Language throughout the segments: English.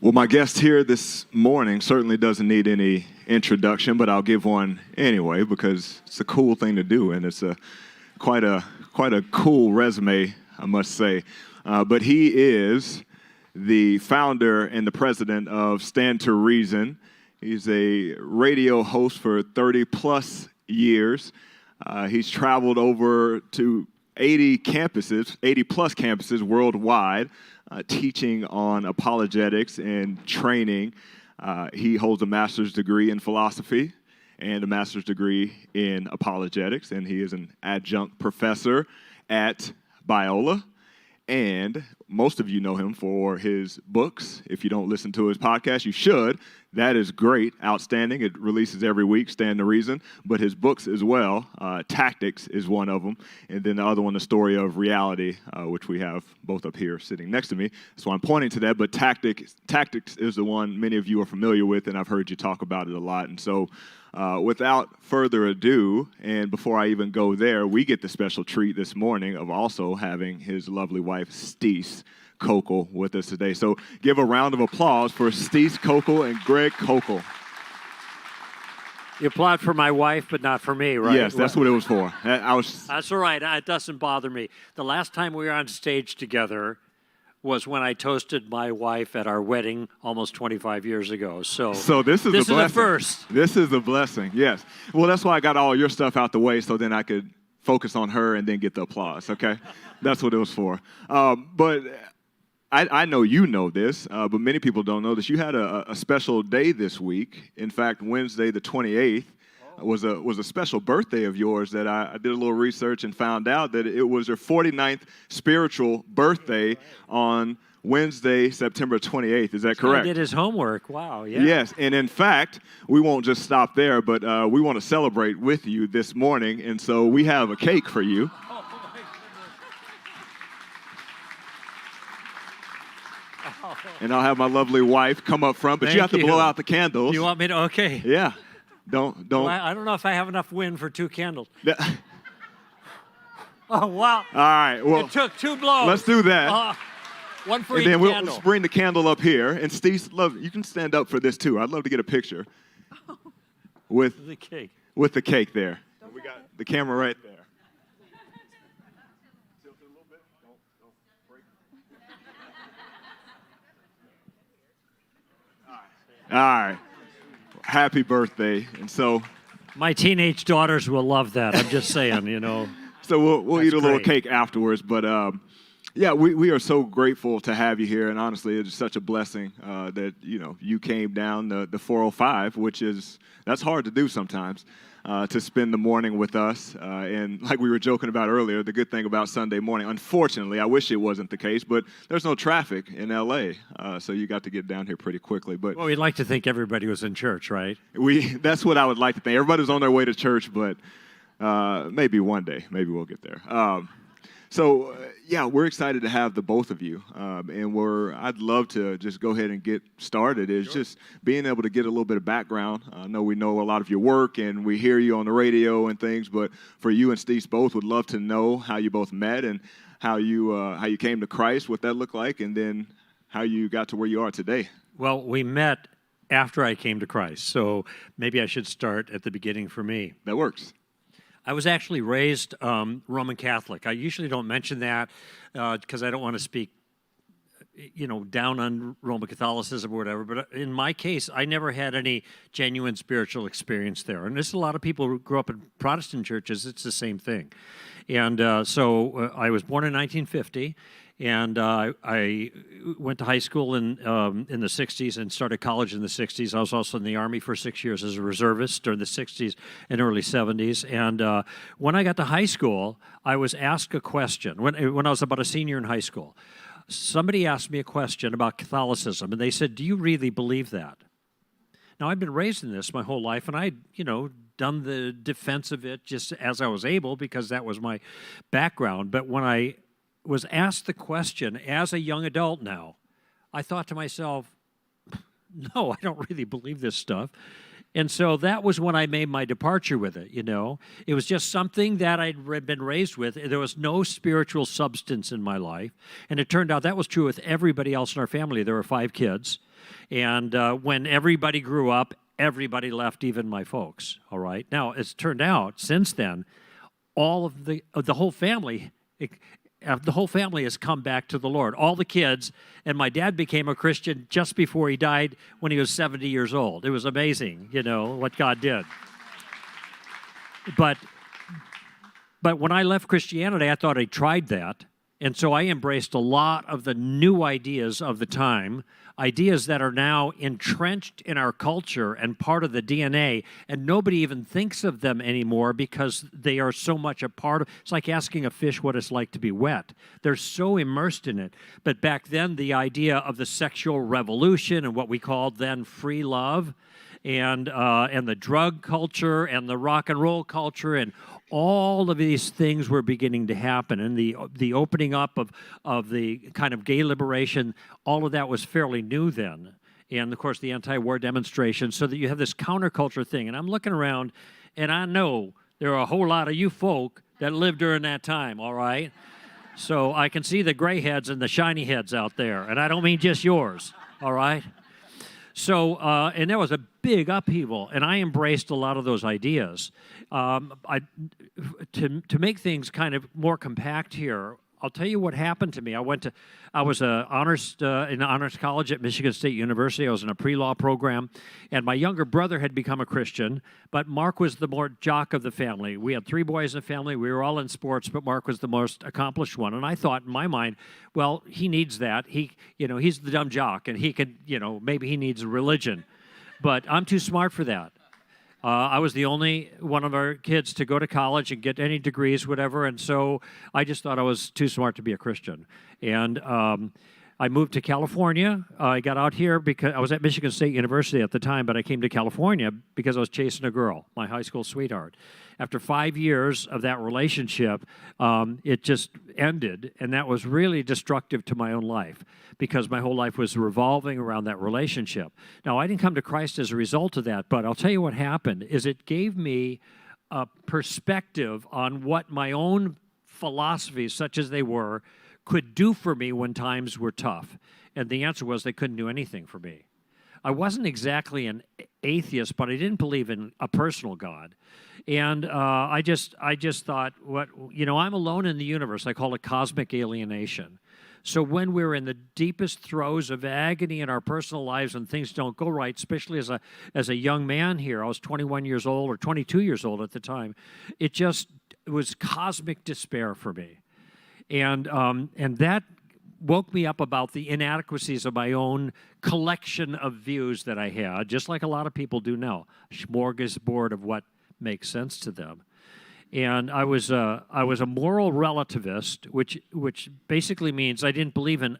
Well, my guest here this morning certainly doesn't need any introduction, but I'll give one anyway because it's a cool thing to do, and it's quite a cool resume, I must say. But he is the founder and the president of Stand to Reason. He's a radio host for 30-plus years. He's traveled over to 80-plus campuses worldwide, teaching on apologetics and training. He holds a master's degree in philosophy and a master's degree in apologetics, and he is an adjunct professor at Biola. And most of you know him for his books. If you don't listen to his podcast, you should. That is great, outstanding. It releases every week, Stand to Reason. But his books as well, Tactics is one of them. And then the other one, The Story of Reality, which we have both up here sitting next to me. So I'm pointing to that. But Tactics is the one many of you are familiar with, and I've heard you talk about it a lot. And so without further ado, and before I even go there, we get the special treat this morning of also having his lovely wife, Steve Koukl, with us today. So give a round of applause for Steve Koukl and Greg Koukl. You applaud for my wife, but not for me, right? Yes, that's what it was for. That's all right. It doesn't bother me. The last time we were on stage together was when I toasted my wife at our wedding almost 25 years ago. So this is a blessing. The first. This is a blessing, yes. Well, that's why I got all your stuff out the way, so then I could focus on her and then get the applause, okay? That's what it was for. But I know you know this, but many people don't know this. You had a special day this week. In fact, Wednesday the 28th was a special birthday of yours that I did a little research and found out that it was your 49th spiritual birthday on Wednesday, September 28th. Is that correct? I did his homework. Wow, yeah. Yes, and in fact, we won't just stop there, but we want to celebrate with you this morning, and so we have a cake for you. And I'll have my lovely wife come up front, but you have to blow out the candles. You want me to? Okay. Yeah. Don't. Well, I don't know if I have enough wind for 2 candles. Oh, wow. All right. Well, it took 2 blows. Let's do that. One for each candle. And then we'll bring the candle up here. And Steve, you can stand up for this too. I'd love to get a picture with the cake. With the cake there. We got the camera right there. Tilt it a little bit. Don't break it. All right. Happy birthday. And so my teenage daughters will love that. I'm just saying, you know. So we'll eat a little cake afterwards, but yeah, we are so grateful to have you here, and honestly, it's such a blessing that you came down the 405, that's hard to do sometimes, to spend the morning with us. And like we were joking about earlier, the good thing about Sunday morning, unfortunately, I wish it wasn't the case, but there's no traffic in L.A., so you got to get down here pretty quickly. But well, we'd like to think everybody was in church, right? That's what I would like to think. Everybody was on their way to church, but maybe one day, maybe we'll get there. So we're excited to have the both of you, and I'd love to just go ahead and get started. It's just being able to get a little bit of background. I know we know a lot of your work, and we hear you on the radio and things, but for you and Steve both, would love to know how you both met and how you came to Christ, what that looked like, and then how you got to where you are today. Well, we met after I came to Christ, so maybe I should start at the beginning for me. That works. I was actually raised Roman Catholic. I usually don't mention that because I don't want to speak, down on Roman Catholicism or whatever. But in my case, I never had any genuine spiritual experience there. And there's a lot of people who grew up in Protestant churches. It's the same thing. And so I was born in 1950. And I went to high school in the 60s and started college in the 60s. I was also in the Army for 6 years as a reservist during the 60s and early 70s. And when I got to high school, I was asked a question. When I was about a senior in high school, somebody asked me a question about Catholicism, and they said, "Do you really believe that?" Now, I've been raised in this my whole life, and I'd, done the defense of it just as I was able because that was my background. But when I was asked the question as a young adult now, I thought to myself, no, I don't really believe this stuff. And so that was when I made my departure with it, It was just something that I'd been raised with. There was no spiritual substance in my life. And it turned out that was true with everybody else in our family. There were 5 kids. And when everybody grew up, everybody left, even my folks, all right? Now, it's turned out, since then, all of the whole family, the whole family has come back to the Lord, all the kids, and my dad became a Christian just before he died when he was 70 years old. It was amazing, you know, what God did. But when I left Christianity, I thought I tried that. And so I embraced a lot of the new ideas of the time, ideas that are now entrenched in our culture and part of the DNA, and nobody even thinks of them anymore because they are so much a part of. It's like asking a fish what it's like to be wet. They're so immersed in it. But back then, the idea of the sexual revolution and what we called then free love, and the drug culture and the rock and roll culture, and all of these things were beginning to happen, and the opening up of the kind of gay liberation, all of that was fairly new then. And of course the anti-war demonstrations, so that you have this counterculture thing. And I'm looking around, and I know there are a whole lot of you folk that lived during that time, all right? So I can see the gray heads and the shiny heads out there, and I don't mean just yours, all right? So, and there was a big upheaval, and I embraced a lot of those ideas. To make things kind of more compact here, I'll tell you what happened to me. I was in honors college at Michigan State University. I was in a pre-law program, and my younger brother had become a Christian, but Mark was the more jock of the family. We had 3 boys in the family. We were all in sports, but Mark was the most accomplished one. And I thought in my mind, well, he needs that. He's the dumb jock, and he could, maybe he needs religion. But I'm too smart for that. I was the only one of our kids to go to college and get any degrees, whatever, and so I just thought I was too smart to be a Christian. And I moved to California. I got out here because I was at Michigan State University at the time, but I came to California because I was chasing a girl, my high school sweetheart. After 5 years of that relationship, it just ended, and that was really destructive to my own life because my whole life was revolving around that relationship. Now, I didn't come to Christ as a result of that, but I'll tell you what happened is it gave me a perspective on what my own philosophies, such as they were, could do for me when times were tough. And the answer was they couldn't do anything for me. I wasn't exactly an atheist, but I didn't believe in a personal God. And I just thought, I'm alone in the universe. I call it cosmic alienation. So when we're in the deepest throes of agony in our personal lives and things don't go right, especially as a young man here, I was 21 years old or 22 years old at the time, it was cosmic despair for me. And that woke me up about the inadequacies of my own collection of views that I had, just like a lot of people do now, smorgasbord of what makes sense to them. And I was a moral relativist, which basically means I didn't believe in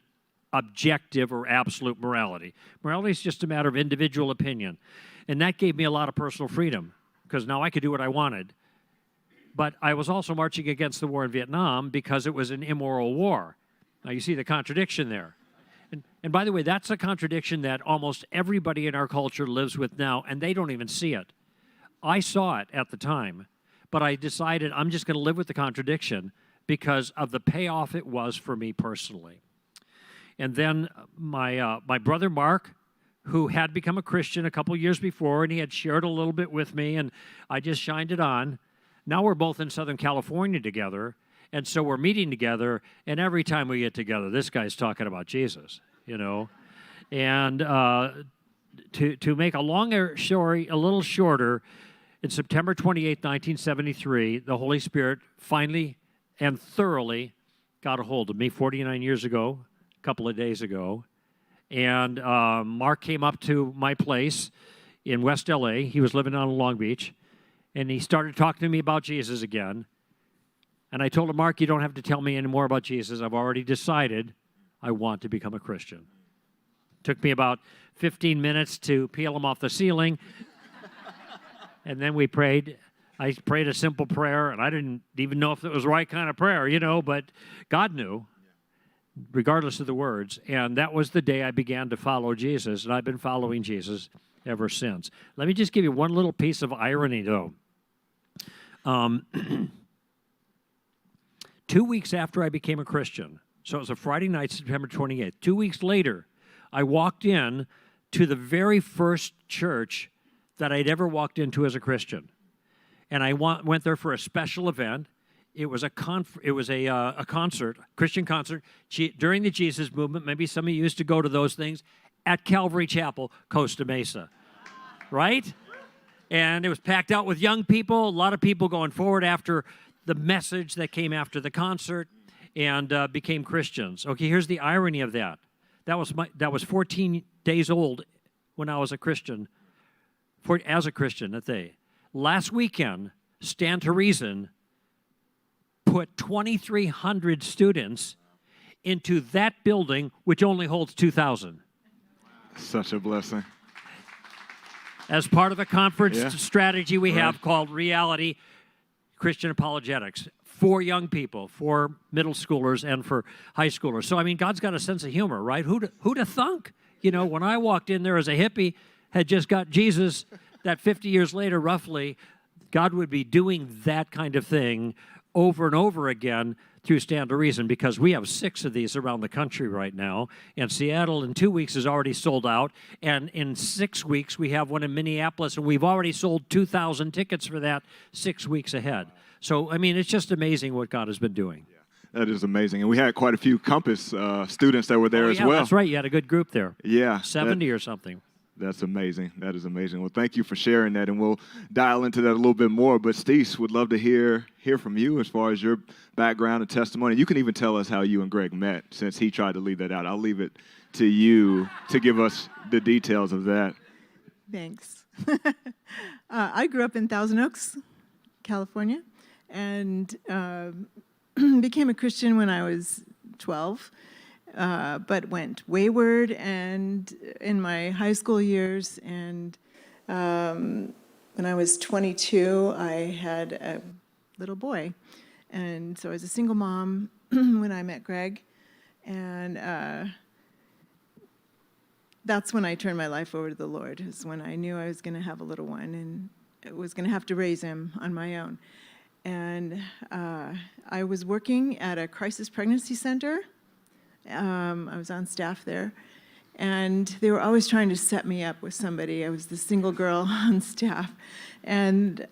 objective or absolute morality. Morality is just a matter of individual opinion. And that gave me a lot of personal freedom, because now I could do what I wanted. But I was also marching against the war in Vietnam because it was an immoral war. Now, you see the contradiction there. And by the way, that's a contradiction that almost everybody in our culture lives with now, and they don't even see it. I saw it at the time, but I decided I'm just going to live with the contradiction because of the payoff it was for me personally. And then my brother Mark, who had become a Christian a couple years before, and he had shared a little bit with me, and I just shined it on. Now we're both in Southern California together, and so we're meeting together, and every time we get together, this guy's talking about Jesus, And to make a longer story a little shorter, in September 28, 1973, the Holy Spirit finally and thoroughly got a hold of me 49 years ago, a couple of days ago. And Mark came up to my place in West LA. He was living on Long Beach. And he started talking to me about Jesus again. And I told him, Mark, you don't have to tell me any more about Jesus. I've already decided I want to become a Christian. Took me about 15 minutes to peel him off the ceiling. And then we prayed. I prayed a simple prayer, and I didn't even know if it was the right kind of prayer, but God knew, regardless of the words. And that was the day I began to follow Jesus, and I've been following Jesus ever since. Let me just give you one little piece of irony, though. 2 weeks after I became a Christian, so it was a Friday night, September 28th, 2 weeks later, I walked in to the very first church that I'd ever walked into as a Christian. And I went there for a special event. It was a concert, Christian concert, during the Jesus movement. Maybe some of you used to go to those things at Calvary Chapel, Costa Mesa, right? And it was packed out with young people, a lot of people going forward after the message that came after the concert and became Christians. Okay, here's the irony of that. That was 14 days old when I was a Christian, as a Christian that day. Last weekend, Stand to Reason put 2,300 students into that building, which only holds 2,000. Such a blessing. As part of a conference strategy we have called Reality Christian Apologetics for young people, for middle schoolers, and for high schoolers. So, I mean, God's got a sense of humor, right? Who'd have thunk? You know, when I walked in there as a hippie, had just got Jesus, that 50 years later, roughly, God would be doing that kind of thing over and over again through Stand to Reason, because we have 6 of these around the country right now, and Seattle in 2 weeks is already sold out, and in 6 weeks we have one in Minneapolis, and we've already sold 2,000 tickets for that 6 weeks ahead. So, I mean, it's just amazing what God has been doing. Yeah, that is amazing. And we had quite a few Compass students that were there as well. That's right. You had a good group there. Yeah. 70 or something. That's amazing. That is amazing. Well, thank you for sharing that, and we'll dial into that a little bit more. But Steve, would love to hear from you as far as your background and testimony. You can even tell us how you and Greg met, since he tried to leave that out. I'll leave it to you to give us the details of that. Thanks. I grew up in Thousand Oaks, California, and became a Christian when I was 12. But went wayward and in my high school years, and when I was 22, I had a little boy, and so I was a single mom when I met Greg, and that's when I turned my life over to the Lord, is when I knew I was going to have a little one, and I was going to have to raise him on my own. And I was working at a crisis pregnancy center. I was on staff there, and they were always trying to set me up with somebody. I was the single girl on staff. And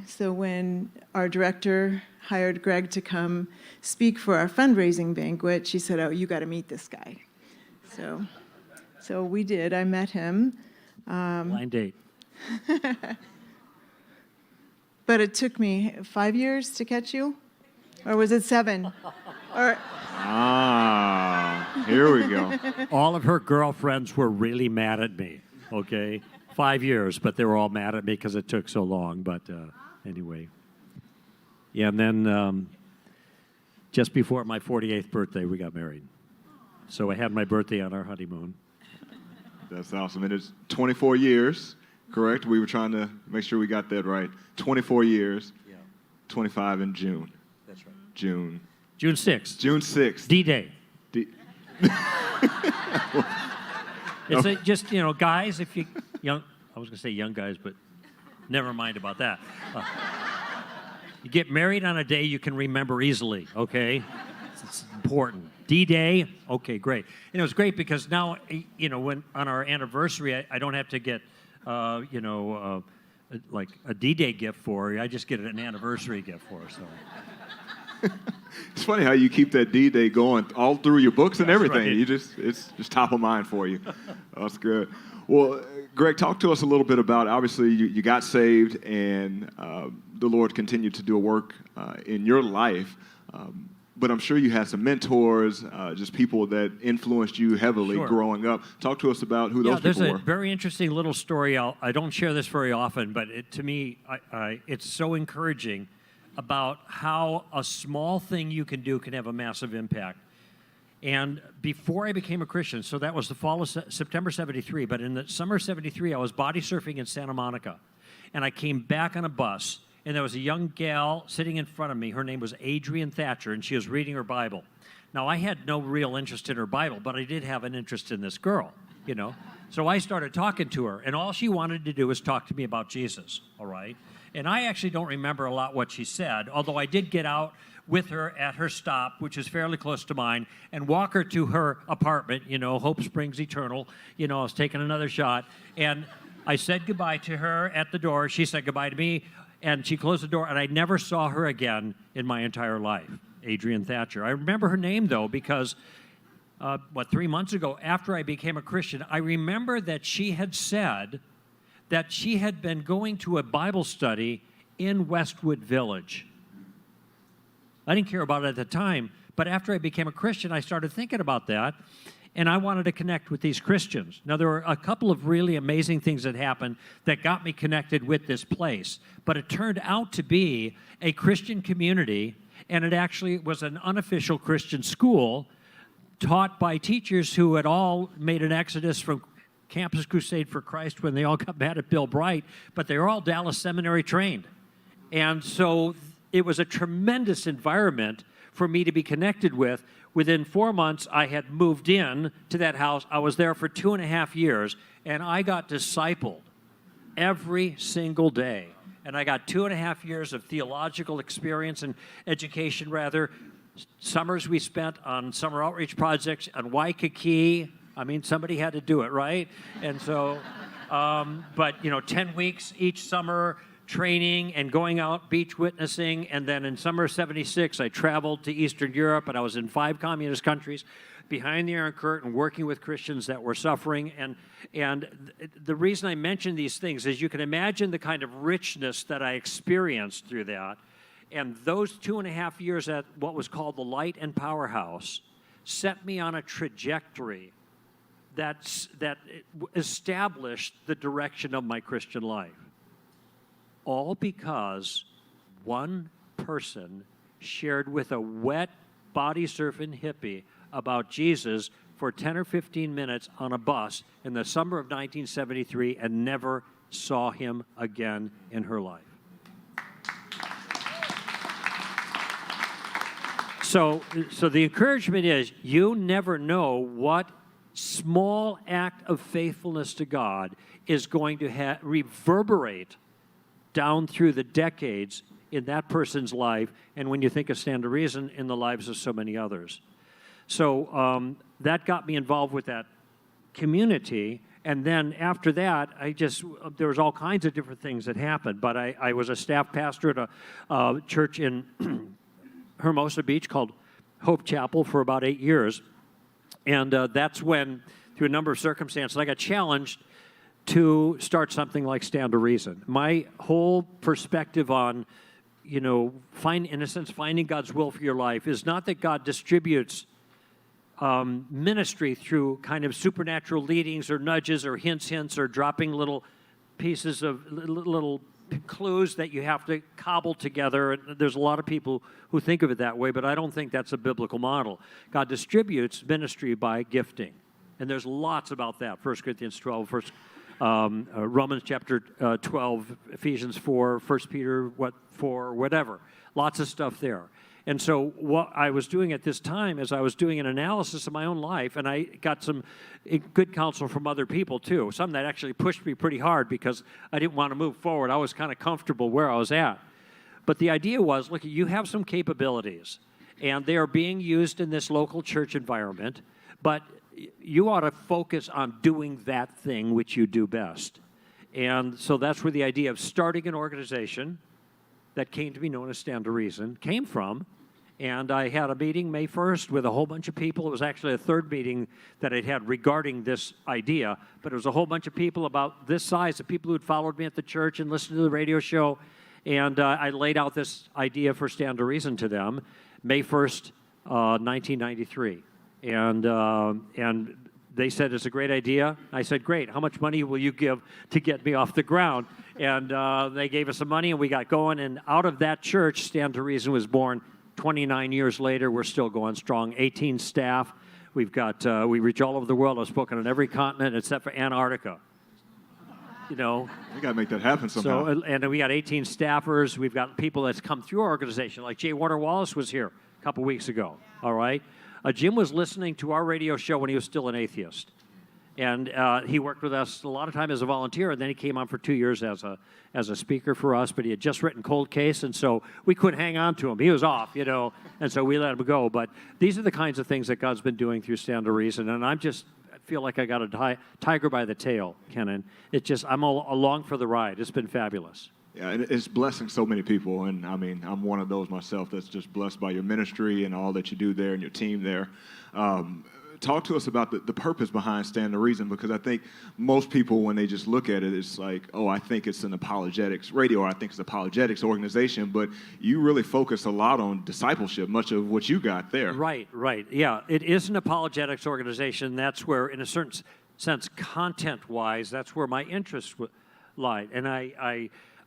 so when our director hired Greg to come speak for our fundraising banquet, she said, "Oh, you got to meet this guy." So we did. I met him. Blind date. But it took me 5 years to catch you? Or was it 7? Or... Here we go. All of her girlfriends were really mad at me, okay? 5 years, but they were all mad at me because it took so long. But anyway. Yeah, and then just before my 48th birthday, we got married. So I had my birthday on our honeymoon. That's awesome. And it's 24 years, correct? We were trying to make sure we got that right. 24 years, 25 in June. That's right. June 6th. June 6th. D-Day. It's just, you know, guys, if you young, I was going to say young guys, but never mind about that. You get married on a day you can remember easily, okay? It's important. D-Day, okay, great. And it was great because now, you know, when on our anniversary, I don't have to get, like a D-Day gift for her. I just get an anniversary gift for her, so. It's funny how you keep that D-Day going all through your books and everything. Right. It's just top of mind for you. That's good. Well, Greg, talk to us a little bit about, obviously, you got saved, and the Lord continued to do a work in your life. But I'm sure you had some mentors, just people that influenced you heavily growing up. Talk to us about who those people were. There's a very interesting little story. I don't share this very often, but to me, it's so encouraging about how a small thing you can do can have a massive impact. And before I became a Christian, so that was the fall of September 73, but in the summer of 73, I was body surfing in Santa Monica. And I came back on a bus, and there was a young gal sitting in front of me. Her name was Adrienne Thatcher, and she was reading her Bible. Now, I had no real interest in her Bible, but I did have an interest in this girl, you know. So I started talking to her, and all she wanted to do was talk to me about Jesus, all right? And I actually don't remember a lot what she said, although I did get out with her at her stop, which is fairly close to mine, and walk her to her apartment, Hope Springs Eternal. I was taking another shot. And I said goodbye to her at the door. She said goodbye to me, and she closed the door, and I never saw her again in my entire life, Adrienne Thatcher. I remember her name, though, because 3 months ago, after I became a Christian, I remember that she had said that she had been going to a Bible study in Westwood Village. I didn't care about it at the time, but after I became a Christian, I started thinking about that, and I wanted to connect with these Christians. Now, there were a couple of really amazing things that happened that got me connected with this place, but it turned out to be a Christian community, and it actually was an unofficial Christian school taught by teachers who had all made an exodus from Campus Crusade for Christ when they all got mad at Bill Bright, but they were all Dallas Seminary trained. And so it was a tremendous environment for me to be connected with. Within 4 months, I had moved in to that house. I was there for 2.5 years, and I got discipled every single day. And I got 2.5 years of theological experience and education, rather. Summers we spent on summer outreach projects on Waikiki. I mean, somebody had to do it, right? And so, 10 weeks each summer training and going out beach witnessing. And then in summer of '76, I traveled to Eastern Europe, and I was in 5 communist countries behind the Iron Curtain working with Christians that were suffering. And the reason I mention these things is you can imagine the kind of richness that I experienced through that. And those 2.5 years at what was called the Light and Powerhouse set me on a trajectory that established the direction of my Christian life. All because one person shared with a wet body surfing hippie about Jesus for 10 or 15 minutes on a bus in the summer of 1973 and never saw him again in her life. So the encouragement is you never know what small act of faithfulness to God is going to reverberate down through the decades in that person's life, and when you think of Stand to Reason, in the lives of so many others. So that got me involved with that community, and then after that, there was all kinds of different things that happened, but I was a staff pastor at a church in Hermosa Beach called Hope Chapel for about 8 years. And that's when, through a number of circumstances, I got challenged to start something like Stand to Reason. My whole perspective on, finding God's will for your life is not that God distributes ministry through kind of supernatural leadings or nudges or hints or dropping little pieces of little clues that you have to cobble together. And there's a lot of people who think of it that way, but I don't think that's a biblical model. God distributes ministry by gifting, and there's lots about that. 1 Corinthians 12, Romans chapter 12, Ephesians 4, 1 Peter 4, whatever. Lots of stuff there. And so what I was doing at this time is I was doing an analysis of my own life, and I got some good counsel from other people, too. Some that actually pushed me pretty hard because I didn't want to move forward. I was kind of comfortable where I was at. But the idea was, look, you have some capabilities, and they are being used in this local church environment, but you ought to focus on doing that thing which you do best. And so that's where the idea of starting an organization that came to be known as Stand to Reason came from. And I had a meeting May 1st with a whole bunch of people. It was actually a third meeting that I'd had regarding this idea, but it was a whole bunch of people about this size, of people who had followed me at the church and listened to the radio show. And I laid out this idea for Stand to Reason to them, May 1st, 1993. And they said, it's a great idea. I said, great. How much money will you give to get me off the ground? And they gave us some money, and we got going. And out of that church, Stand to Reason was born. 29 years later, we're still going strong. 18 staff. We've got, we reach all over the world. I've spoken on every continent except for Antarctica. We got to make that happen somehow. So, and we got 18 staffers. We've got people that's come through our organization, like J. Warner Wallace was here a couple weeks ago. All right. Jim was listening to our radio show when he was still an atheist. And he worked with us a lot of time as a volunteer, and then he came on for 2 years as a speaker for us, but he had just written Cold Case, and so we couldn't hang on to him. He was off, and so we let him go. But these are the kinds of things that God's been doing through Stand to Reason, and I feel like I got a tiger by the tail, Kenan. I'm along for the ride. It's been fabulous. Yeah, and it's blessing so many people, and I mean, I'm one of those myself that's just blessed by your ministry and all that you do there and your team there. Talk to us about the purpose behind Stand to Reason, because I think most people, when they just look at it, it's like, oh, I think it's an apologetics radio, or I think it's an apologetics organization, but you really focus a lot on discipleship, much of what you got there. Right. Yeah, it is an apologetics organization. That's where, in a certain sense, content-wise, that's where my interest lied. And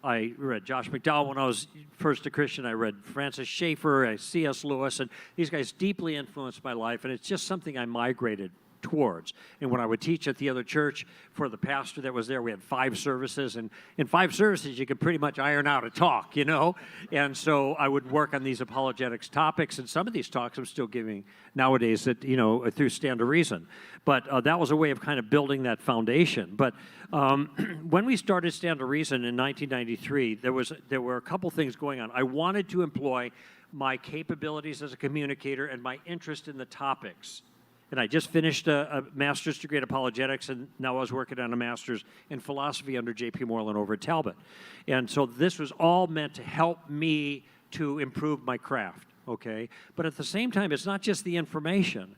I read Josh McDowell when I was first a Christian. I read Francis Schaeffer, C.S. Lewis, and these guys deeply influenced my life, and it's just something I migrated towards. And when I would teach at the other church, for the pastor that was there, we had 5 services, and in 5 services, you could pretty much iron out a talk, And so I would work on these apologetics topics, and some of these talks I'm still giving nowadays through Stand to Reason. But that was a way of kind of building that foundation. But when we started Stand to Reason in 1993, there were a couple things going on. I wanted to employ my capabilities as a communicator and my interest in the topics. And I just finished a master's degree in apologetics, and now I was working on a master's in philosophy under J.P. Moreland over at Talbot. And so this was all meant to help me to improve my craft, okay? But at the same time, it's not just the information.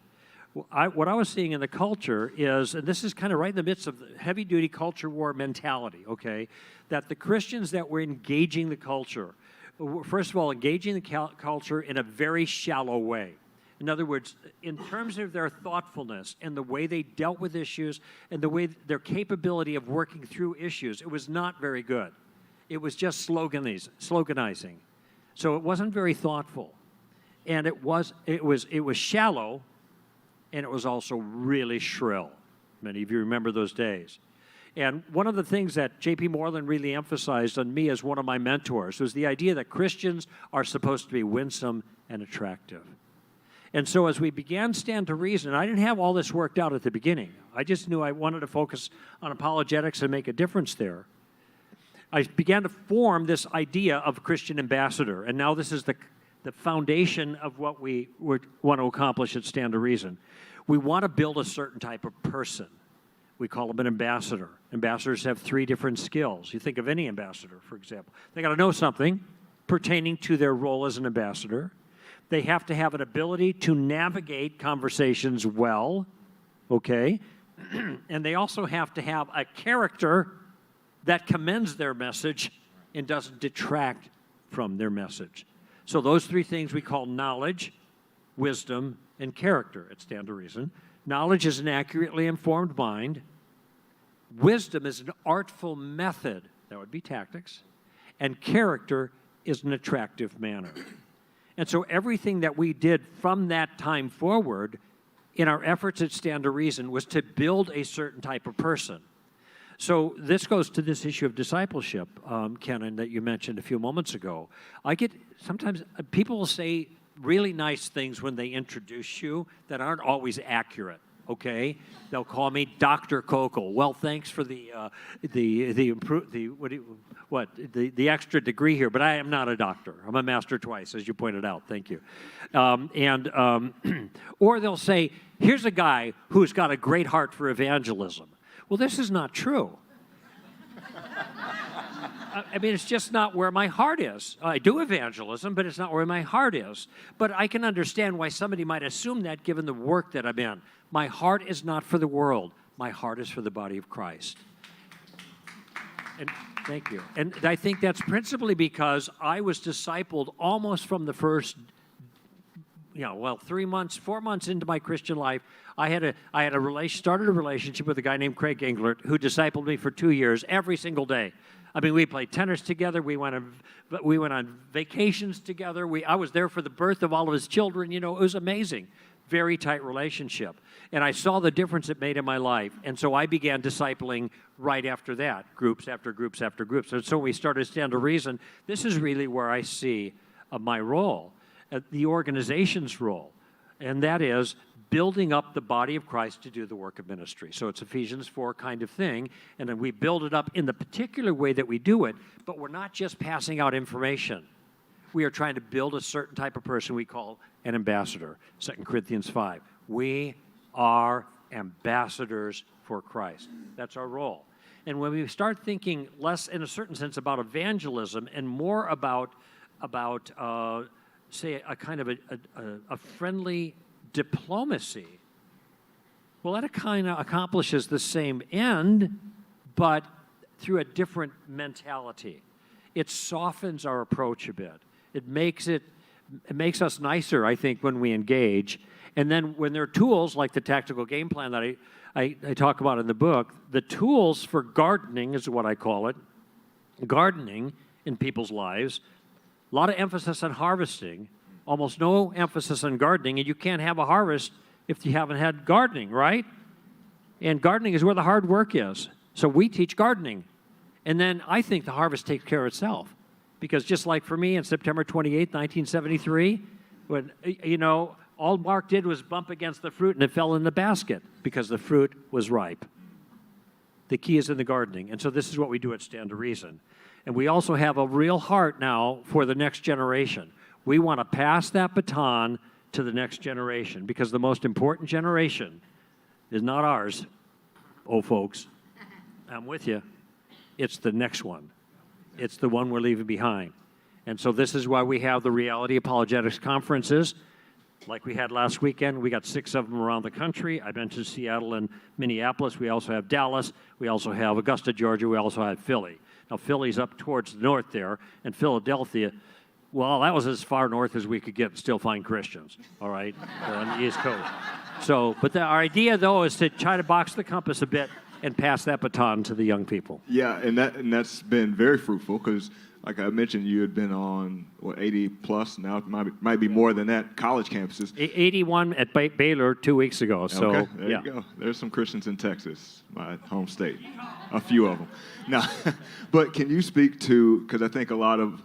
What I was seeing in the culture is, and this is kind of right in the midst of the heavy-duty culture war mentality, okay, that the Christians that were engaging the culture, first of all, engaging the culture in a very shallow way. In other words, in terms of their thoughtfulness and the way they dealt with issues and the way their capability of working through issues, it was not very good. It was just sloganizing. So it wasn't very thoughtful. And it was shallow, and it was also really shrill. Many of you remember those days. And one of the things that J.P. Moreland really emphasized on me as one of my mentors was the idea that Christians are supposed to be winsome and attractive. And so as we began Stand to Reason, I didn't have all this worked out at the beginning. I just knew I wanted to focus on apologetics and make a difference there. I began to form this idea of Christian ambassador, and now this is the foundation of what we want to accomplish at Stand to Reason. We want to build a certain type of person. We call them an ambassador. Ambassadors have 3 different skills. You think of any ambassador, for example. They got to know something pertaining to their role as an ambassador. They have to have an ability to navigate conversations well, okay? And they also have to have a character that commends their message and doesn't detract from their message. So those 3 things we call knowledge, wisdom, and character at Stand to Reason. Knowledge is an accurately informed mind. Wisdom is an artful method, that would be tactics. And character is an attractive manner. And so everything that we did from that time forward in our efforts at Stand to Reason was to build a certain type of person. So this goes to this issue of discipleship, Kenan, that you mentioned a few moments ago. Sometimes people will say really nice things when they introduce you that aren't always accurate. Okay, they'll call me Dr. Koukl. Well, thanks for the extra degree here, but I am not a doctor. I'm a master twice, as you pointed out. Thank you. Or they'll say, here's a guy who's got a great heart for evangelism. Well, this is not true. I mean, it's just not where my heart is. I do evangelism, but it's not where my heart is. But I can understand why somebody might assume that given the work that I'm in. My heart is not for the world. My heart is for the body of Christ. And thank you. And I think that's principally because I was discipled almost from the first 4 months into my Christian life. I started a relationship with a guy named Craig Englert who discipled me for 2 years every single day. I mean, we played tennis together. We went on vacations together. I was there for the birth of all of his children. It was amazing. Very tight relationship. And I saw the difference it made in my life. And so I began discipling right after that, groups after groups after groups. And so we started Stand to Reason. This is really where I see my role, the organization's role. And that is building up the body of Christ to do the work of ministry. So it's Ephesians 4 kind of thing, and then we build it up in the particular way that we do it, but we're not just passing out information. We are trying to build a certain type of person we call an ambassador. 2 Corinthians 5. We are ambassadors for Christ. That's our role. And when we start thinking less, in a certain sense, about evangelism and more about say, a kind of a friendly diplomacy, well, that kind of accomplishes the same end, but through a different mentality. It softens our approach a bit. It makes us nicer, I think, when we engage. And then when there are tools like the tactical game plan that I talk about in the book, the tools for gardening is what I call it, gardening in people's lives, a lot of emphasis on harvesting, almost no emphasis on gardening, and you can't have a harvest if you haven't had gardening, right? And gardening is where the hard work is. So we teach gardening. And then I think the harvest takes care of itself. Because just like for me on September 28, 1973, when, all Mark did was bump against the fruit and it fell in the basket because the fruit was ripe. The key is in the gardening. And so this is what we do at Stand to Reason. And we also have a real heart now for the next generation. We want to pass that baton to the next generation because the most important generation is not ours, oh folks. I'm with you. It's the next one. It's the one we're leaving behind. And so this is why we have the Reality Apologetics conferences. Like we had last weekend, we got 6 of them around the country. I mentioned Seattle and Minneapolis. We also have Dallas. We also have Augusta, Georgia. We also have Philly. Now, Philly's up towards the north there, and Philadelphia, well, that was as far north as we could get and still find Christians, all right, on the East Coast. So, but our idea, though, is to try to box the compass a bit and pass that baton to the young people. Yeah, and that's been very fruitful because, like I mentioned, you had been on, 80 plus, now it might be more than that, college campuses. 81 at Baylor 2 weeks ago. So, okay, there you go. There's some Christians in Texas, my home state, a few of them. Now, but can you speak to, because I think a lot of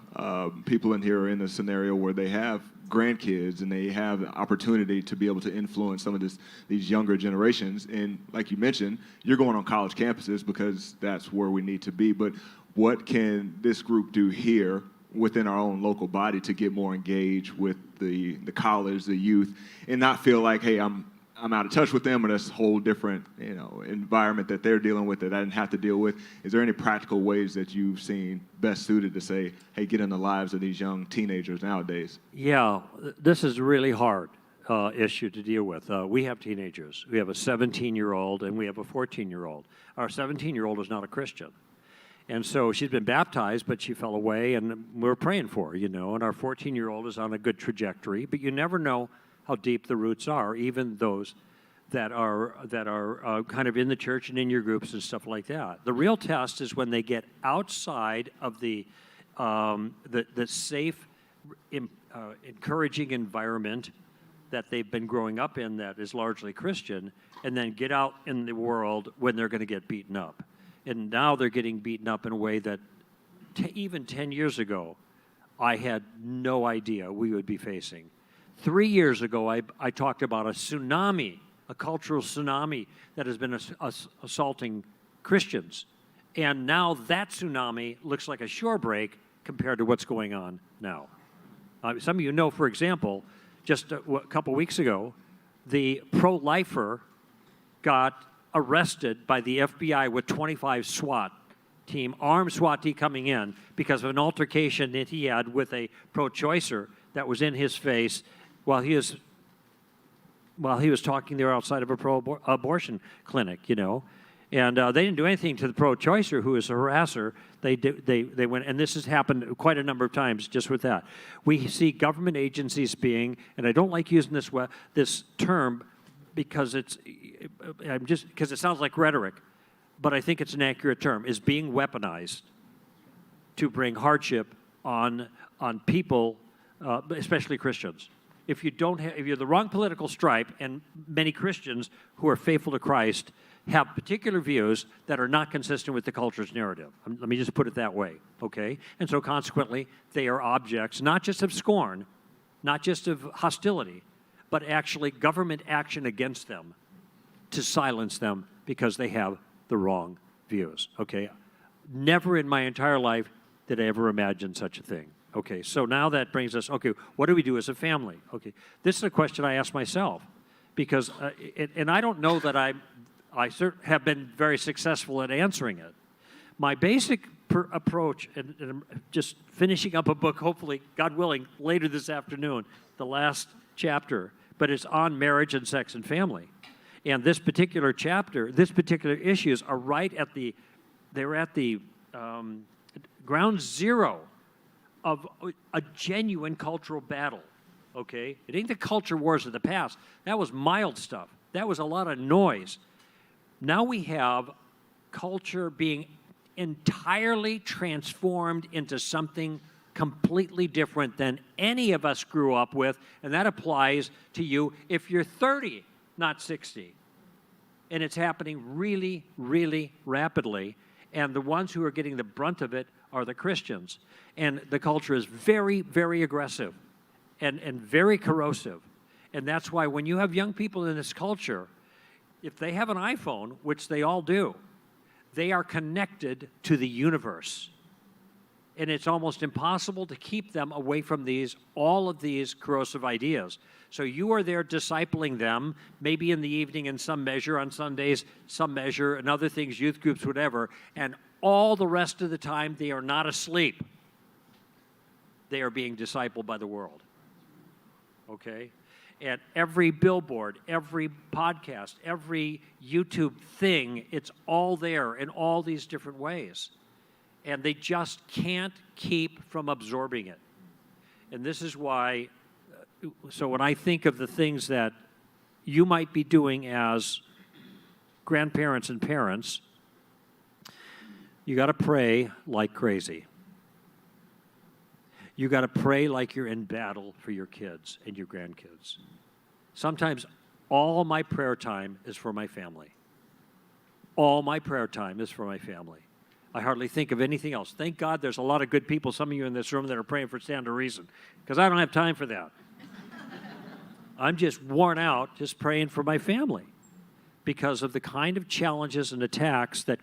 people in here are in a scenario where they have grandkids and they have the opportunity to be able to influence some of these younger generations. And like you mentioned, you're going on college campuses because that's where we need to be. But what can this group do here within our own local body to get more engaged with the college, the youth, and not feel like, hey, I'm out of touch with them, or this whole different environment that they're dealing with that I didn't have to deal with? Is there any practical ways that you've seen best suited to say, hey, get in the lives of these young teenagers nowadays? Yeah, this is a really hard issue to deal with. We have teenagers. We have a 17-year-old and we have a 14-year-old. Our 17-year-old is not a Christian. And so she's been baptized, but she fell away, and we're praying for her, and our 14-year-old is on a good trajectory, but you never know how deep the roots are, even those that are kind of in the church and in your groups and stuff like that. The real test is when they get outside of the safe, encouraging environment that they've been growing up in that is largely Christian, and then get out in the world when they're going to get beaten up. And now they're getting beaten up in a way that even 10 years ago, I had no idea we would be facing. 3 years ago, I talked about a tsunami, a cultural tsunami that has been assaulting Christians. And now that tsunami looks like a shore break compared to what's going on now. Some of you know, for example, just a couple weeks ago, the pro-lifer got arrested by the FBI with 25 armed SWAT team coming in because of an altercation that he had with a pro-choicer that was in his face while he was talking there outside of a pro-abortion clinic, And they didn't do anything to the pro-choicer who was a harasser. They went, and this has happened quite a number of times just with that. We see government agencies being, and I don't like using this term because it sounds like rhetoric, but I think it's an accurate term, is being weaponized to bring hardship on people, especially Christians. If you're the wrong political stripe, and many Christians who are faithful to Christ have particular views that are not consistent with the culture's narrative. Let me just put it that way, okay? And so consequently, they are objects not just of scorn, not just of hostility, but actually government action against them to silence them because they have the wrong views, okay? Never in my entire life did I ever imagine such a thing. Okay, so now that brings us, okay, what do we do as a family? Okay, this is a question I ask myself because, and I don't know that I have been very successful at answering it. My basic approach, and I'm just finishing up a book, hopefully, God willing, later this afternoon, the last chapter, but it's on marriage and sex and family. And this particular chapter, this particular issues are right at the, they're at the ground zero of a genuine cultural battle, okay? It ain't the culture wars of the past. That was mild stuff. That was a lot of noise. Now we have culture being entirely transformed into something completely different than any of us grew up with, and that applies to you if you're 30, not 60. And it's happening really, really rapidly, and the ones who are getting the brunt of it are the Christians. And the culture is very, very aggressive and very corrosive. And that's why when you have young people in this culture, if they have an iPhone, which they all do, they are connected to the universe. And it's almost impossible to keep them away from all of these corrosive ideas. So you are there discipling them, maybe in the evening in some measure, on Sundays, some measure, and other things, youth groups, whatever, and all the rest of the time they are not asleep. They are being discipled by the world, okay? And every billboard, every podcast, every YouTube thing, it's all there in all these different ways. And they just can't keep from absorbing it. And this is why, so when I think of the things that you might be doing as grandparents and parents, you got to pray like crazy. You got to pray like you're in battle for your kids and your grandkids. Sometimes all my prayer time is for my family. All my prayer time is for my family. I hardly think of anything else. Thank God there's a lot of good people, some of you in this room, that are praying for Stand to Reason, because I don't have time for that. I'm just worn out just praying for my family because of the kind of challenges and attacks that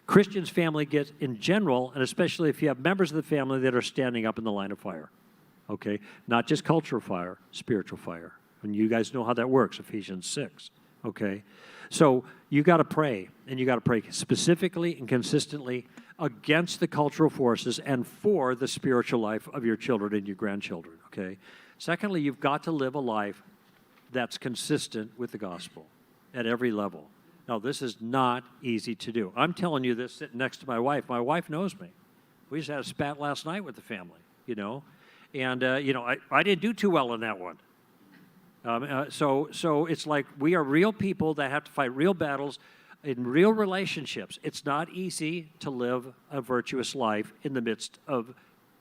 Christians' family get in general, and especially if you have members of the family that are standing up in the line of fire, okay? Not just cultural fire, spiritual fire. And you guys know how that works, Ephesians 6, okay? So you got to pray, and you got to pray specifically and consistently against the cultural forces and for the spiritual life of your children and your grandchildren, okay? Secondly, you've got to live a life that's consistent with the gospel at every level. Now, this is not easy to do. I'm telling you this sitting next to my wife. My wife knows me. We just had a spat last night with the family, you know. And, I didn't do too well in that one. So it's like we are real people that have to fight real battles in real relationships. It's not easy to live a virtuous life in the midst of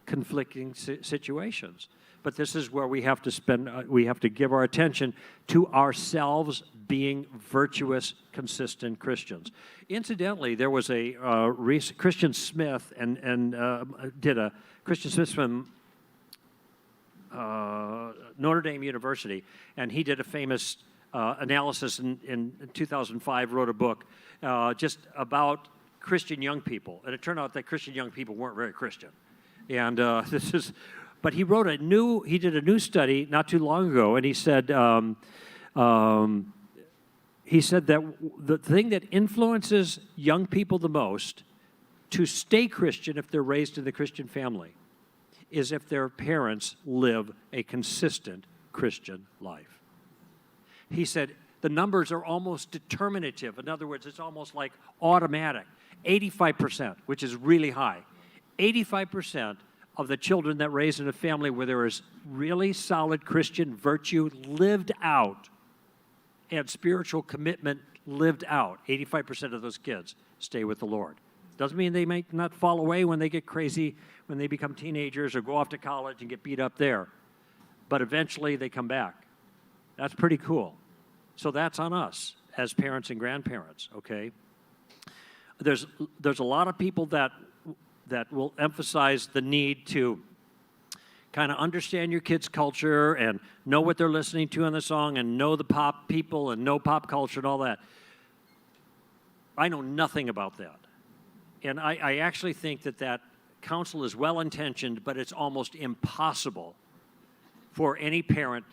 conflicting situations. But this is where we have to we have to give our attention to ourselves being virtuous, consistent Christians. Incidentally, there was a Christian Smith Christian Smith from Notre Dame University, and he did a famous analysis in 2005, wrote a book just about Christian young people. And it turned out that Christian young people weren't very Christian. And but he did a new study not too long ago, and he said that the thing that influences young people the most to stay Christian if they're raised in the Christian family is if their parents live a consistent Christian life. He said the numbers are almost determinative. In other words, it's almost like automatic. 85%, which is really high. 85% of the children that raised in a family where there is really solid Christian virtue lived out and spiritual commitment lived out, 85% of those kids stay with the Lord. Doesn't mean they might not fall away when they get crazy, when they become teenagers or go off to college and get beat up there. But eventually they come back. That's pretty cool. So that's on us as parents and grandparents, okay? There's a lot of people that will emphasize the need to kind of understand your kids' culture and know what they're listening to in the song and know the pop people and know pop culture and all that. I know nothing about that. And I actually think that counsel is well-intentioned, but it's almost impossible for any parent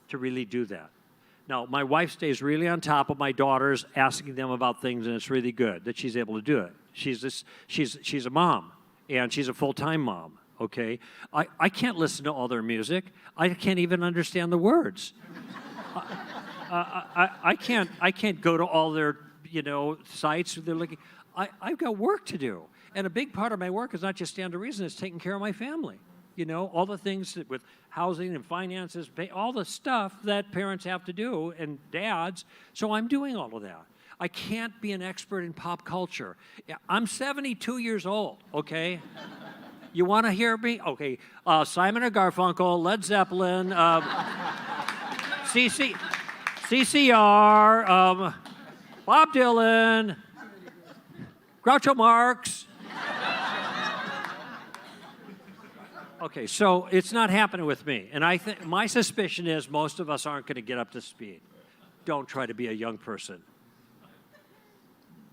to really do that. Now, my wife stays really on top of my daughters, asking them about things, and it's really good that she's able to do it. She's a mom, and she's a full-time mom, okay? I can't listen to all their music. I can't even understand the words. I can't go to all their, sites. They're looking. I've got work to do. And a big part of my work is not just stand to reason, it's taking care of my family. All the things with housing and finances, all the stuff that parents have to do and dads. So I'm doing all of that. I can't be an expert in pop culture. I'm 72 years old, okay? You want to hear me? Okay, Simon and Garfunkel, Led Zeppelin, CCR, Bob Dylan, Groucho Marx. Okay, so it's not happening with me. And I think my suspicion is most of us aren't going to get up to speed. Don't try to be a young person.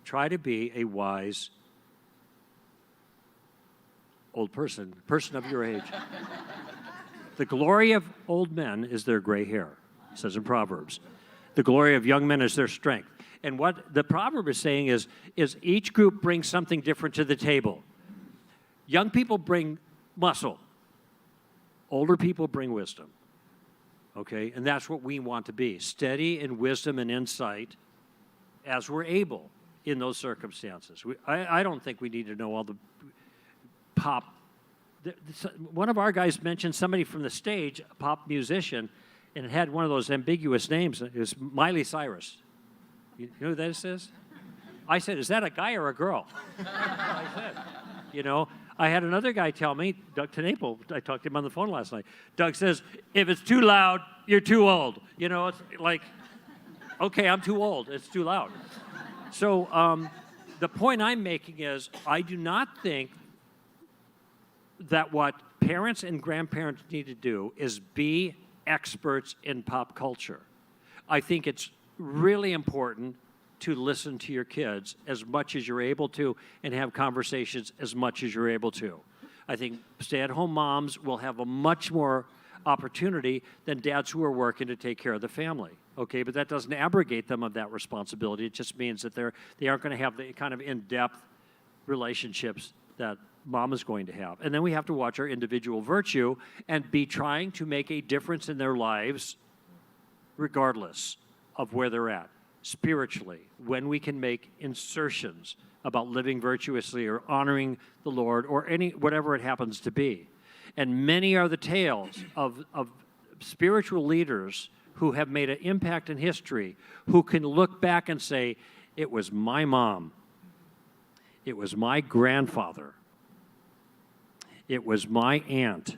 Try to be a wise old person of your age. The glory of old men is their gray hair, it says in Proverbs. The glory of young men is their strength. And what the proverb is saying is each group brings something different to the table. Young people bring muscle. Older people bring wisdom, okay? And that's what we want to be, steady in wisdom and insight as we're able in those circumstances. I don't think we need to know all the pop. One of our guys mentioned somebody from the stage, a pop musician, and it had one of those ambiguous names. It was Miley Cyrus. You know who this is? I said, is that a guy or a girl? I said, I had another guy tell me, Doug Tenaple, I talked to him on the phone last night. Doug says, if it's too loud, you're too old. It's like, okay, I'm too old. It's too loud. So the point I'm making is I do not think that what parents and grandparents need to do is be experts in pop culture. I think it's really important to listen to your kids as much as you're able to and have conversations as much as you're able to. I think stay-at-home moms will have a much more opportunity than dads who are working to take care of the family, okay? But that doesn't abrogate them of that responsibility. It just means that they aren't going to have the kind of in-depth relationships that mom is going to have. And then we have to watch our individual virtue and be trying to make a difference in their lives regardless of where they're at. Spiritually, when we can make insertions about living virtuously or honoring the Lord or whatever it happens to be. And many are the tales of spiritual leaders who have made an impact in history, who can look back and say, it was my mom, it was my grandfather, it was my aunt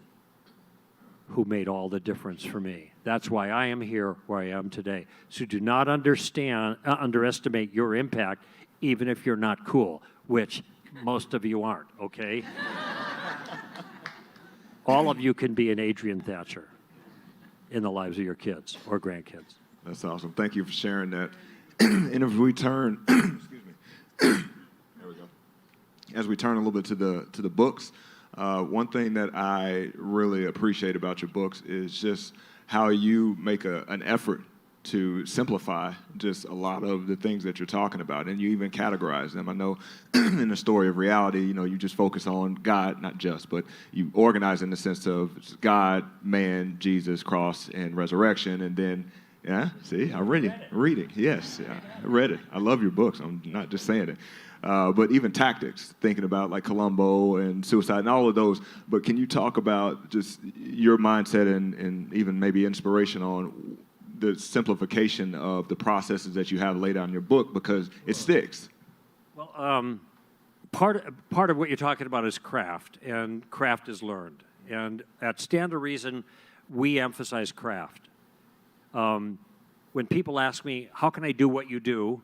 who made all the difference for me. That's why I am here where I am today. So do not underestimate your impact, even if you're not cool, which most of you aren't, okay? All of you can be an Adrian Thatcher in the lives of your kids or grandkids. That's awesome. Thank you for sharing that. And if we turn, excuse me, there we go. As we turn a little bit to the books, one thing that I really appreciate about your books is just how you make an effort to simplify just a lot of the things that you're talking about, and you even categorize them. I know in the story of reality, you just focus on God, not just, but you organize in the sense of God, man, Jesus, cross, and resurrection, and then, yeah, see, I'm reading, yes, yeah, I read it. I love your books. I'm not just saying it. But even tactics, thinking about like Columbo and suicide and all of those. But can you talk about just your mindset and even maybe inspiration on the simplification of the processes that you have laid out in your book, because it sticks? Well, part of what you're talking about is craft, and craft is learned. And at Stand to Reason, we emphasize craft. When people ask me, how can I do what you do?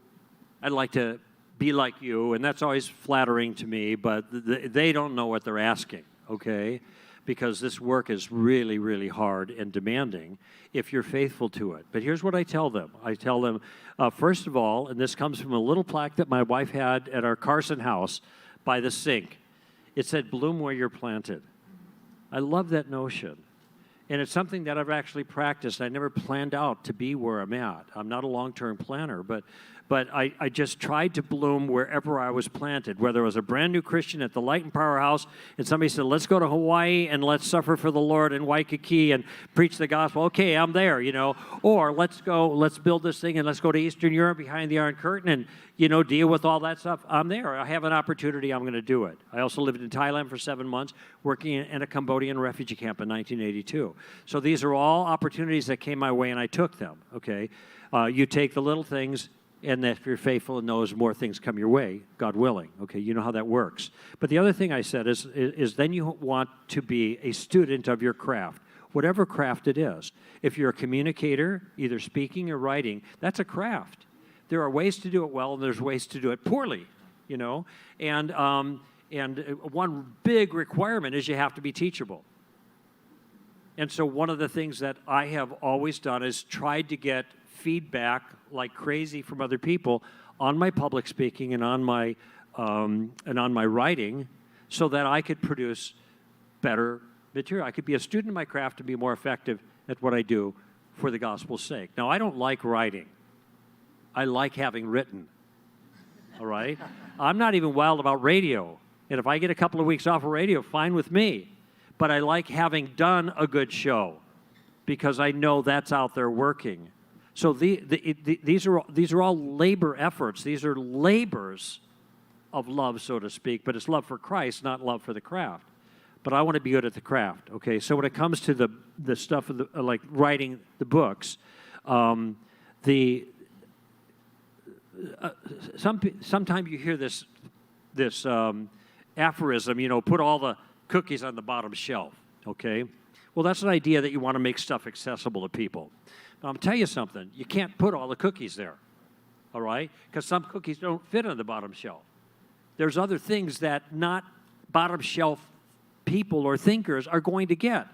I'd like to be like you, and that's always flattering to me, but they don't know what they're asking, okay? because this work is really, really hard and demanding if you're faithful to it. But here's what I tell them. I tell them, first of all, and this comes from a little plaque that my wife had at our Carson house by the sink. It said, "Bloom where you're planted." I love that notion. And it's something that I've actually practiced. I never planned out to be where I'm at. I'm not a long-term planner, but I just tried to bloom wherever I was planted, whether I was a brand new Christian at the Light and Power House and somebody said, "Let's go to Hawaii and let's suffer for the Lord in Waikiki and preach the gospel." Okay, I'm there, Or let's build this thing and let's go to Eastern Europe behind the Iron Curtain and, deal with all that stuff. I'm there. I have an opportunity. I'm going to do it. I also lived in Thailand for 7 months, working in a Cambodian refugee camp in 1982. So these are all opportunities that came my way and I took them, okay? You take the little things, and if you're faithful in those, more things come your way, God willing. Okay, you know how that works. But the other thing I said is then you want to be a student of your craft, whatever craft it is. If you're a communicator, either speaking or writing, that's a craft. There are ways to do it well, and there's ways to do it poorly, And one big requirement is you have to be teachable. And so one of the things that I have always done is tried to get feedback like crazy from other people on my public speaking and on my writing, so that I could produce better material. I could be a student of my craft and be more effective at what I do for the gospel's sake. Now, I don't like writing. I like having written. All right? I'm not even wild about radio. And if I get a couple of weeks off of radio, fine with me. But I like having done a good show because I know that's out there working. So these are all labor efforts. These are labors of love, so to speak, but it's love for Christ, not love for the craft. But I want to be good at the craft, okay? So when it comes to the stuff of like writing the books, sometimes you hear this aphorism, put all the cookies on the bottom shelf, okay? Well, that's an idea that you want to make stuff accessible to people. I'll tell you something. You can't put all the cookies there, all right? Because some cookies don't fit on the bottom shelf. There's other things that not bottom shelf people or thinkers are going to get.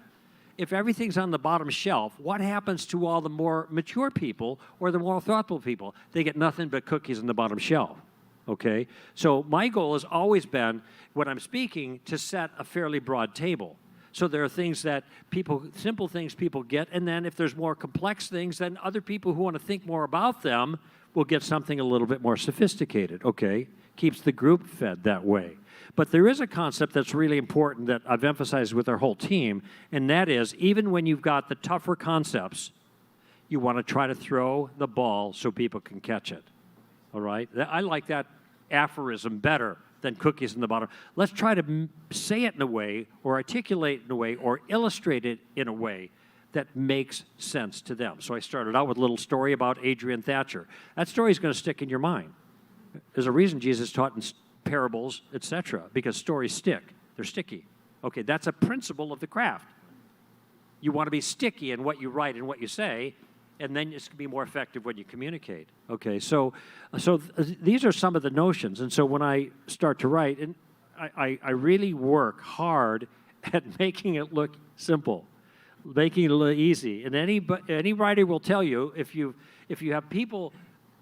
If everything's on the bottom shelf, what happens to all the more mature people or the more thoughtful people? They get nothing but cookies on the bottom shelf, okay? So my goal has always been, when I'm speaking, to set a fairly broad table. So there are things that simple things people get, and then if there's more complex things, then other people who want to think more about them will get something a little bit more sophisticated, okay? Keeps the group fed that way. But there is a concept that's really important that I've emphasized with our whole team, and that is, even when you've got the tougher concepts, you want to try to throw the ball so people can catch it, all right? I like that aphorism better than cookies in the bottom. Let's try to say it in a way, or articulate it in a way, or illustrate it in a way that makes sense to them. So I started out with a little story about Adrian Thatcher. That story is going to stick in your mind. There's a reason Jesus taught in parables, etc., because stories stick. They're sticky. Okay, that's a principle of the craft. You want to be sticky in what you write and what you say, and then it's going to be more effective when you communicate. Okay, so these are some of the notions. And so when I start to write, and I really work hard at making it look simple, making it look easy. And any writer will tell you, if you have people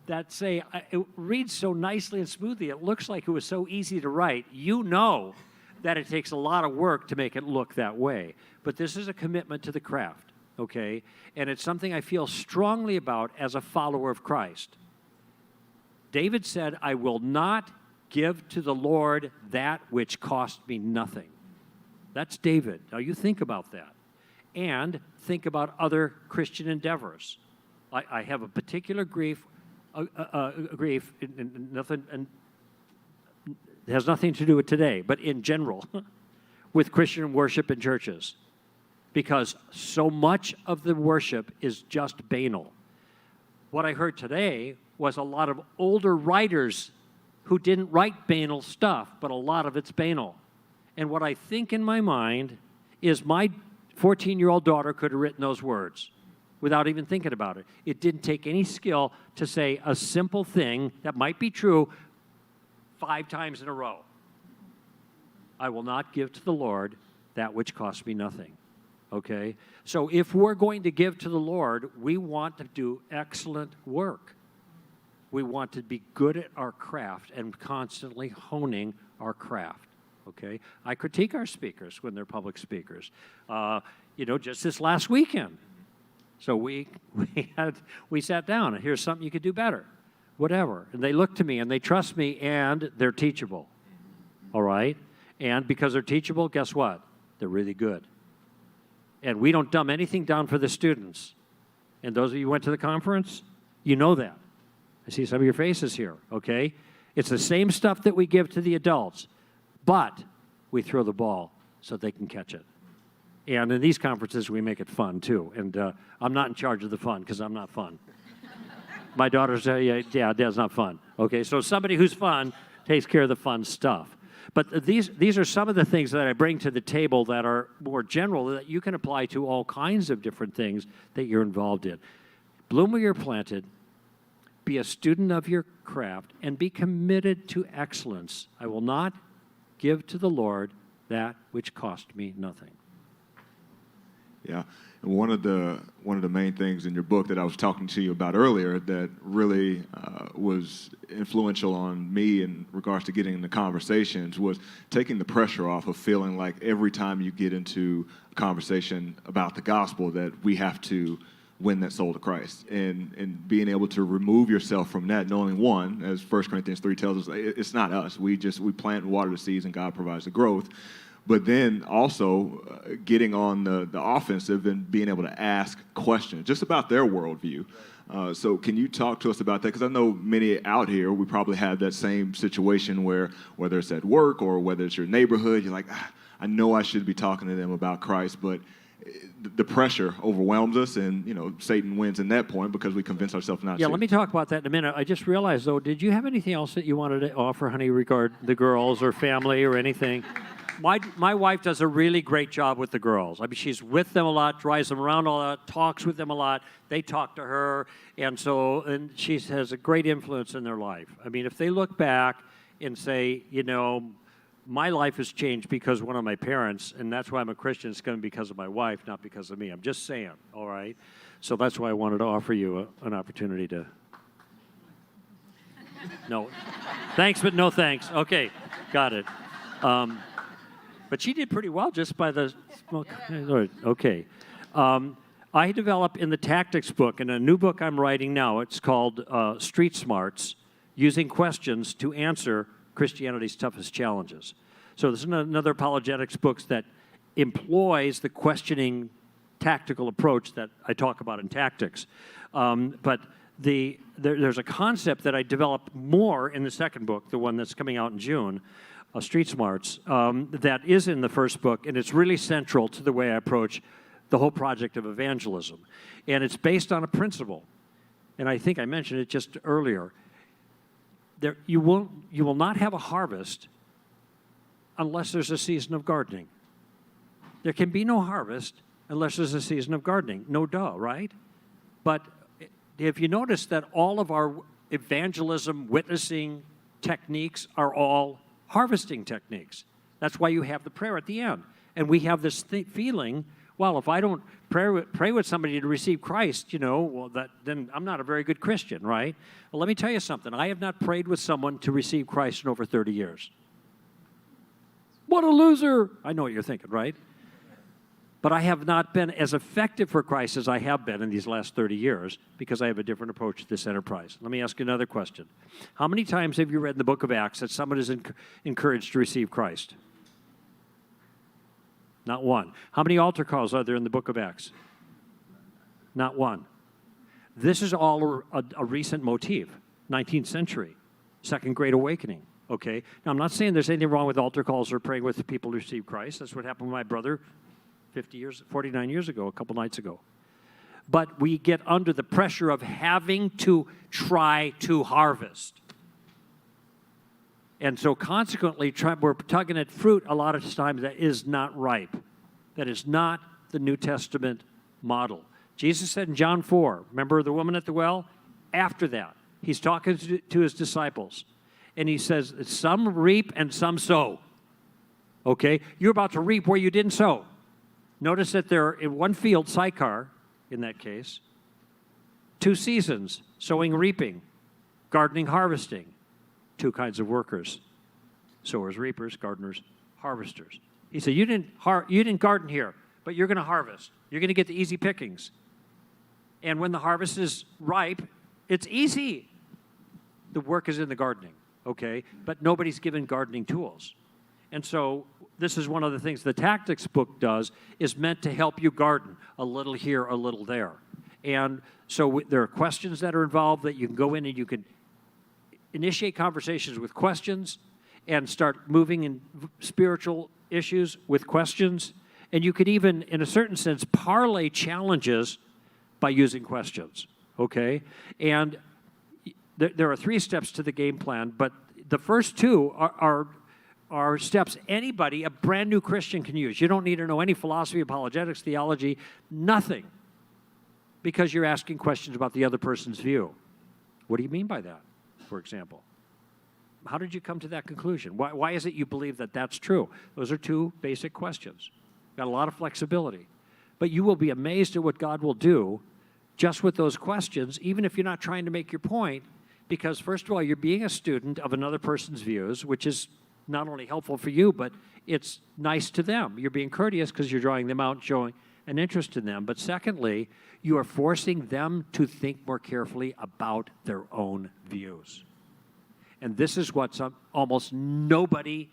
that say, it reads so nicely and smoothly, it looks like it was so easy to write, you know that it takes a lot of work to make it look that way. But this is a commitment to the craft, okay? And it's something I feel strongly about as a follower of Christ. David said, "I will not give to the Lord that which cost me nothing." That's David. Now you think about that. And think about other Christian endeavors. I have a particular grief, and nothing, and it has nothing to do with today, but in general, with Christian worship in churches. Because so much of the worship is just banal. What I heard today was a lot of older writers who didn't write banal stuff, but a lot of it's banal. And what I think in my mind is my 14-year-old daughter could have written those words without even thinking about it. It didn't take any skill to say a simple thing that might be true 5 times in a row. I will not give to the Lord that which cost me nothing. Okay? So if we're going to give to the Lord, we want to do excellent work. We want to be good at our craft and constantly honing our craft. Okay? I critique our speakers when they're public speakers. Just this last weekend. So we sat down and here's something you could do better. Whatever. And they look to me and they trust me and they're teachable. All right? And because they're teachable, guess what? They're really good. And we don't dumb anything down for the students. And those of you who went to the conference, you know that. I see some of your faces here, okay? It's the same stuff that we give to the adults, but we throw the ball so they can catch it. And in these conferences, we make it fun, too. And I'm not in charge of the fun because I'm not fun. My daughters say, yeah, Dad's not fun. Okay, so somebody who's fun takes care of the fun stuff. But these are some of the things that I bring to the table that are more general that you can apply to all kinds of different things that you're involved in. Bloom where you're planted, be a student of your craft, and be committed to excellence. I will not give to the Lord that which cost me nothing. Yeah, and one of the main things in your book that I was talking to you about earlier that really was influential on me in regards to getting into conversations was taking the pressure off of feeling like every time you get into a conversation about the gospel that we have to win that soul to Christ, and being able to remove yourself from that, knowing one, as 1 Corinthians 3 tells us, it's not us. We plant and water the seeds and God provides the growth. But then also getting on the offensive and being able to ask questions just about their worldview. So can you talk to us about that? Because I know many out here, we probably have that same situation where whether it's at work or whether it's your neighborhood, you're like, I know I should be talking to them about Christ, but the pressure overwhelms us, and Satan wins in that point because we convince ourselves not to. Yeah, let me talk about that in a minute. I just realized, though, did you have anything else that you wanted to offer, honey, regarding the girls or family or anything? My wife does a really great job with the girls. I mean, she's with them a lot, drives them around a lot, talks with them a lot. They talk to her, and she has a great influence in their life. I mean, if they look back and say, my life has changed because of one of my parents, and that's why I'm a Christian, it's going to be because of my wife, not because of me. I'm just saying, all right? So that's why I wanted to offer you an opportunity to... No. Thanks, but no thanks. Okay, got it. But she did pretty well just by the smoke. Okay. I developed in the tactics book, in a new book I'm writing now, it's called Street Smarts, Using Questions to Answer Christianity's Toughest Challenges. So this is another apologetics book that employs the questioning tactical approach that I talk about in tactics. But there's a concept that I developed more in the second book, the one that's coming out in June, Street Smarts, that is in the first book, and it's really central to the way I approach the whole project of evangelism. And it's based on a principle, and I think I mentioned it just earlier. You will not have a harvest unless there's a season of gardening. There can be no harvest unless there's a season of gardening. No duh, right? But if you notice that all of our evangelism, witnessing techniques are all harvesting techniques. That's why you have the prayer at the end. And we have this feeling, well, if I don't pray with somebody to receive Christ, then I'm not a very good Christian, right? Well, let me tell you something. I have not prayed with someone to receive Christ in over 30 years. What a loser! I know what you're thinking, right? But I have not been as effective for Christ as I have been in these last 30 years because I have a different approach to this enterprise. Let me ask you another question. How many times have you read in the book of Acts that someone is encouraged to receive Christ? Not one. How many altar calls are there in the book of Acts? Not one. This is all a recent motif, 19th century, Second Great Awakening, okay? Now, I'm not saying there's anything wrong with altar calls or praying with people to receive Christ. That's what happened with my brother 49 years ago, a couple nights ago. But we get under the pressure of having to try to harvest. And so consequently, we're tugging at fruit a lot of times that is not ripe. That is not the New Testament model. Jesus said in John 4, remember the woman at the well? After that, he's talking to his disciples. And he says, some reap and some sow. Okay? You're about to reap where you didn't sow. Notice that there are in one field, Sychar, in that case, 2 seasons, sowing, reaping, gardening, harvesting, 2 kinds of workers, sowers, reapers, gardeners, harvesters. He said, you didn't garden here, but you're going to harvest. You're going to get the easy pickings. And when the harvest is ripe, it's easy. The work is in the gardening, okay? But nobody's given gardening tools. And so this is one of the things the tactics book does, is meant to help you garden a little here, a little there. And so there are questions that are involved that you can go in and you can initiate conversations with questions and start moving in spiritual issues with questions. And you could even, in a certain sense, parlay challenges by using questions, okay? And there are 3 steps to the game plan, but the first 2 are steps anybody, a brand new Christian, can use. You don't need to know any philosophy, apologetics, theology, nothing, because you're asking questions about the other person's view. What do you mean by that, for example? How did you come to that conclusion? Why is it you believe that that's true? Those are 2 basic questions. Got a lot of flexibility. But you will be amazed at what God will do just with those questions, even if you're not trying to make your point, because first of all, you're being a student of another person's views, which is not only helpful for you, but it's nice to them. You're being courteous because you're drawing them out, showing an interest in them. But secondly, you are forcing them to think more carefully about their own views. And this is what almost nobody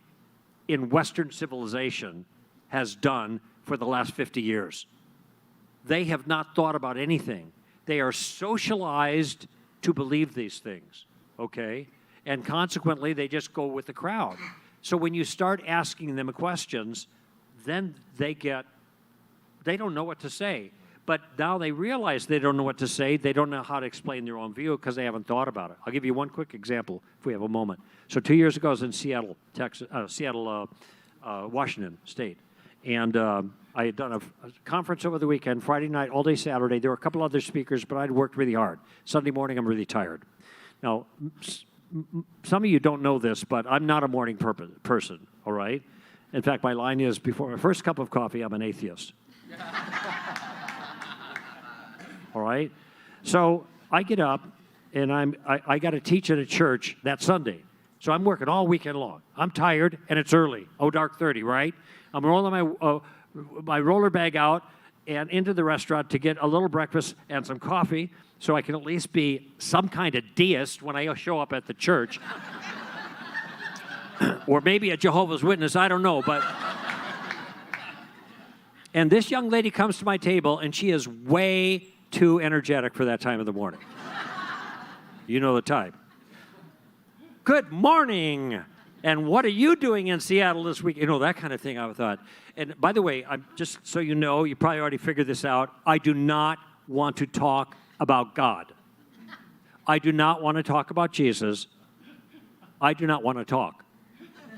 in Western civilization has done for the last 50 years. They have not thought about anything. They are socialized to believe these things, okay? And consequently, they just go with the crowd. So when you start asking them questions, then they don't know what to say. But now they realize they don't know what to say. They don't know how to explain their own view because they haven't thought about it. I'll give you one quick example if we have a moment. So 2 years ago, I was in Seattle, Washington State. And I had done a conference over the weekend, Friday night, all day Saturday. There were a couple other speakers, but I'd worked really hard. Sunday morning, I'm really tired. Now, some of you don't know this, but I'm not a morning person, all right? In fact, my line is, before my first cup of coffee, I'm an atheist. All right? So I get up, and I got to teach at a church that Sunday. So I'm working all weekend long. I'm tired, and it's early. Oh, dark 30, right? I'm rolling my roller bag out and into the restaurant to get a little breakfast and some coffee so I can at least be some kind of deist when I show up at the church. Or maybe a Jehovah's Witness, I don't know, but... And this young lady comes to my table, and she is way too energetic for that time of the morning. You know the type. Good morning. And what are you doing in Seattle this week? You know, that kind of thing, I thought. And by the way, I'm just so you know, you probably already figured this out, I do not want to talk about God. I do not want to talk about Jesus. I do not want to talk.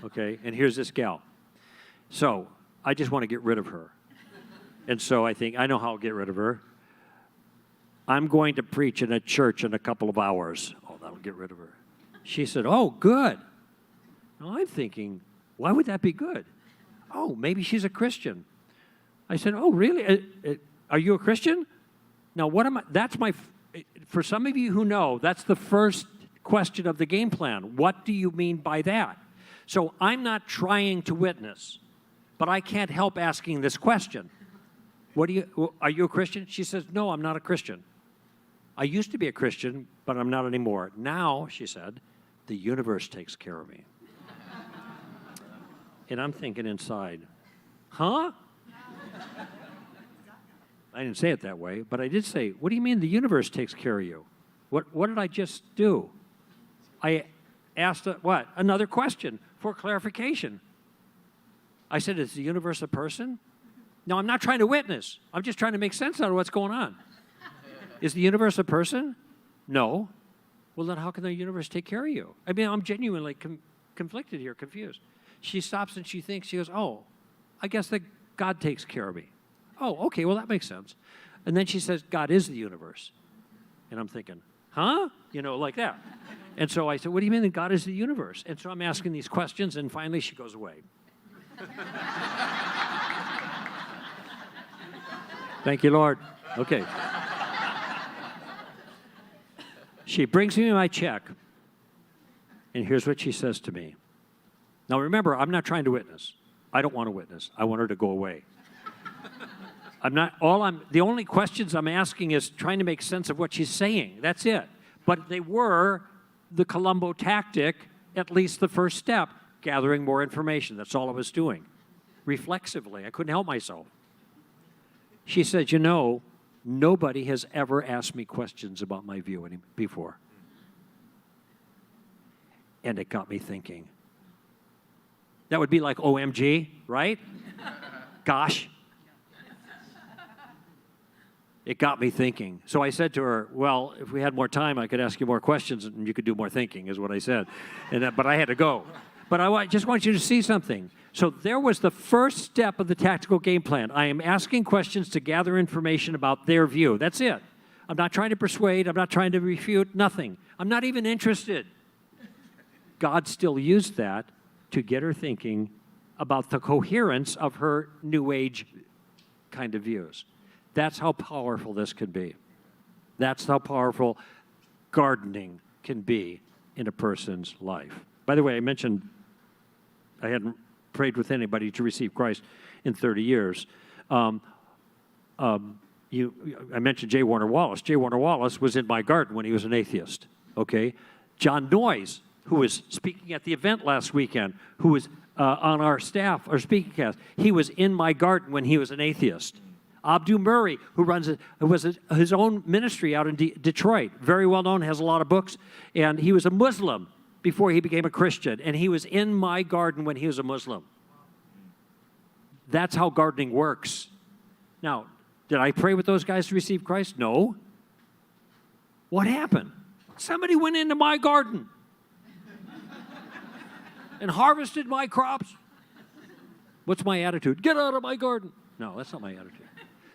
Okay? And here's this gal. So I just want to get rid of her. And so I think, I know how I'll get rid of her. I'm going to preach in a church in a couple of hours. Oh, that'll get rid of her. She said, oh, good. Now I'm thinking, why would that be good? Oh, maybe she's a Christian. I said, oh, really? Are you a Christian? Now, what am I? That's for some of you who know, that's the first question of the game plan. What do you mean by that? So I'm not trying to witness, but I can't help asking this question. Are you a Christian? She says, no, I'm not a Christian. I used to be a Christian, but I'm not anymore. Now, she said, the universe takes care of me. And I'm thinking inside, huh? I didn't say it that way, but I did say, what do you mean the universe takes care of you? What did I just do? I asked, another question for clarification. I said, is the universe a person? No, I'm not trying to witness. I'm just trying to make sense out of what's going on. Is the universe a person? No. Well, then how can the universe take care of you? I mean, I'm genuinely conflicted here, confused. She stops and she thinks, she goes, oh, I guess that God takes care of me. Oh, okay, well, that makes sense. And then she says, God is the universe. And I'm thinking, huh? You know, like that. And so I said, what do you mean that God is the universe? And so I'm asking these questions, and finally she goes away. Thank you, Lord. Okay. She brings me my check, and here's what she says to me. Now, remember, I'm not trying to witness. I don't want to witness. I want her to go away. The only questions I'm asking is trying to make sense of what she's saying. That's it. But they were the Columbo tactic, at least the first step, gathering more information. That's all I was doing. Reflexively, I couldn't help myself. She said, you know, nobody has ever asked me questions about my view before. And it got me thinking. That would be like OMG, right? Gosh. It got me thinking. So I said to her, well, if we had more time, I could ask you more questions and you could do more thinking, is what I said. But I had to go. But I just want you to see something. So there was the first step of the tactical game plan. I am asking questions to gather information about their view. That's it. I'm not trying to persuade. I'm not trying to refute. Nothing. I'm not even interested. God still used that to get her thinking about the coherence of her New Age kind of views. That's how powerful this can be. That's how powerful gardening can be in a person's life. By the way, I mentioned I hadn't prayed with anybody to receive Christ in 30 years. I mentioned J. Warner Wallace. J. Warner Wallace was in my garden when he was an atheist, okay? John Noyes, who was speaking at the event last weekend, who was on our staff, our speaking cast, he was in my garden when he was an atheist. Abdu Murray, who was his own ministry out in Detroit, very well known, has a lot of books, and he was a Muslim before he became a Christian, and he was in my garden when he was a Muslim. That's how gardening works. Now, did I pray with those guys to receive Christ? No. What happened? Somebody went into my garden and harvested my crops. What's my attitude? Get out of my garden. No, that's not my attitude.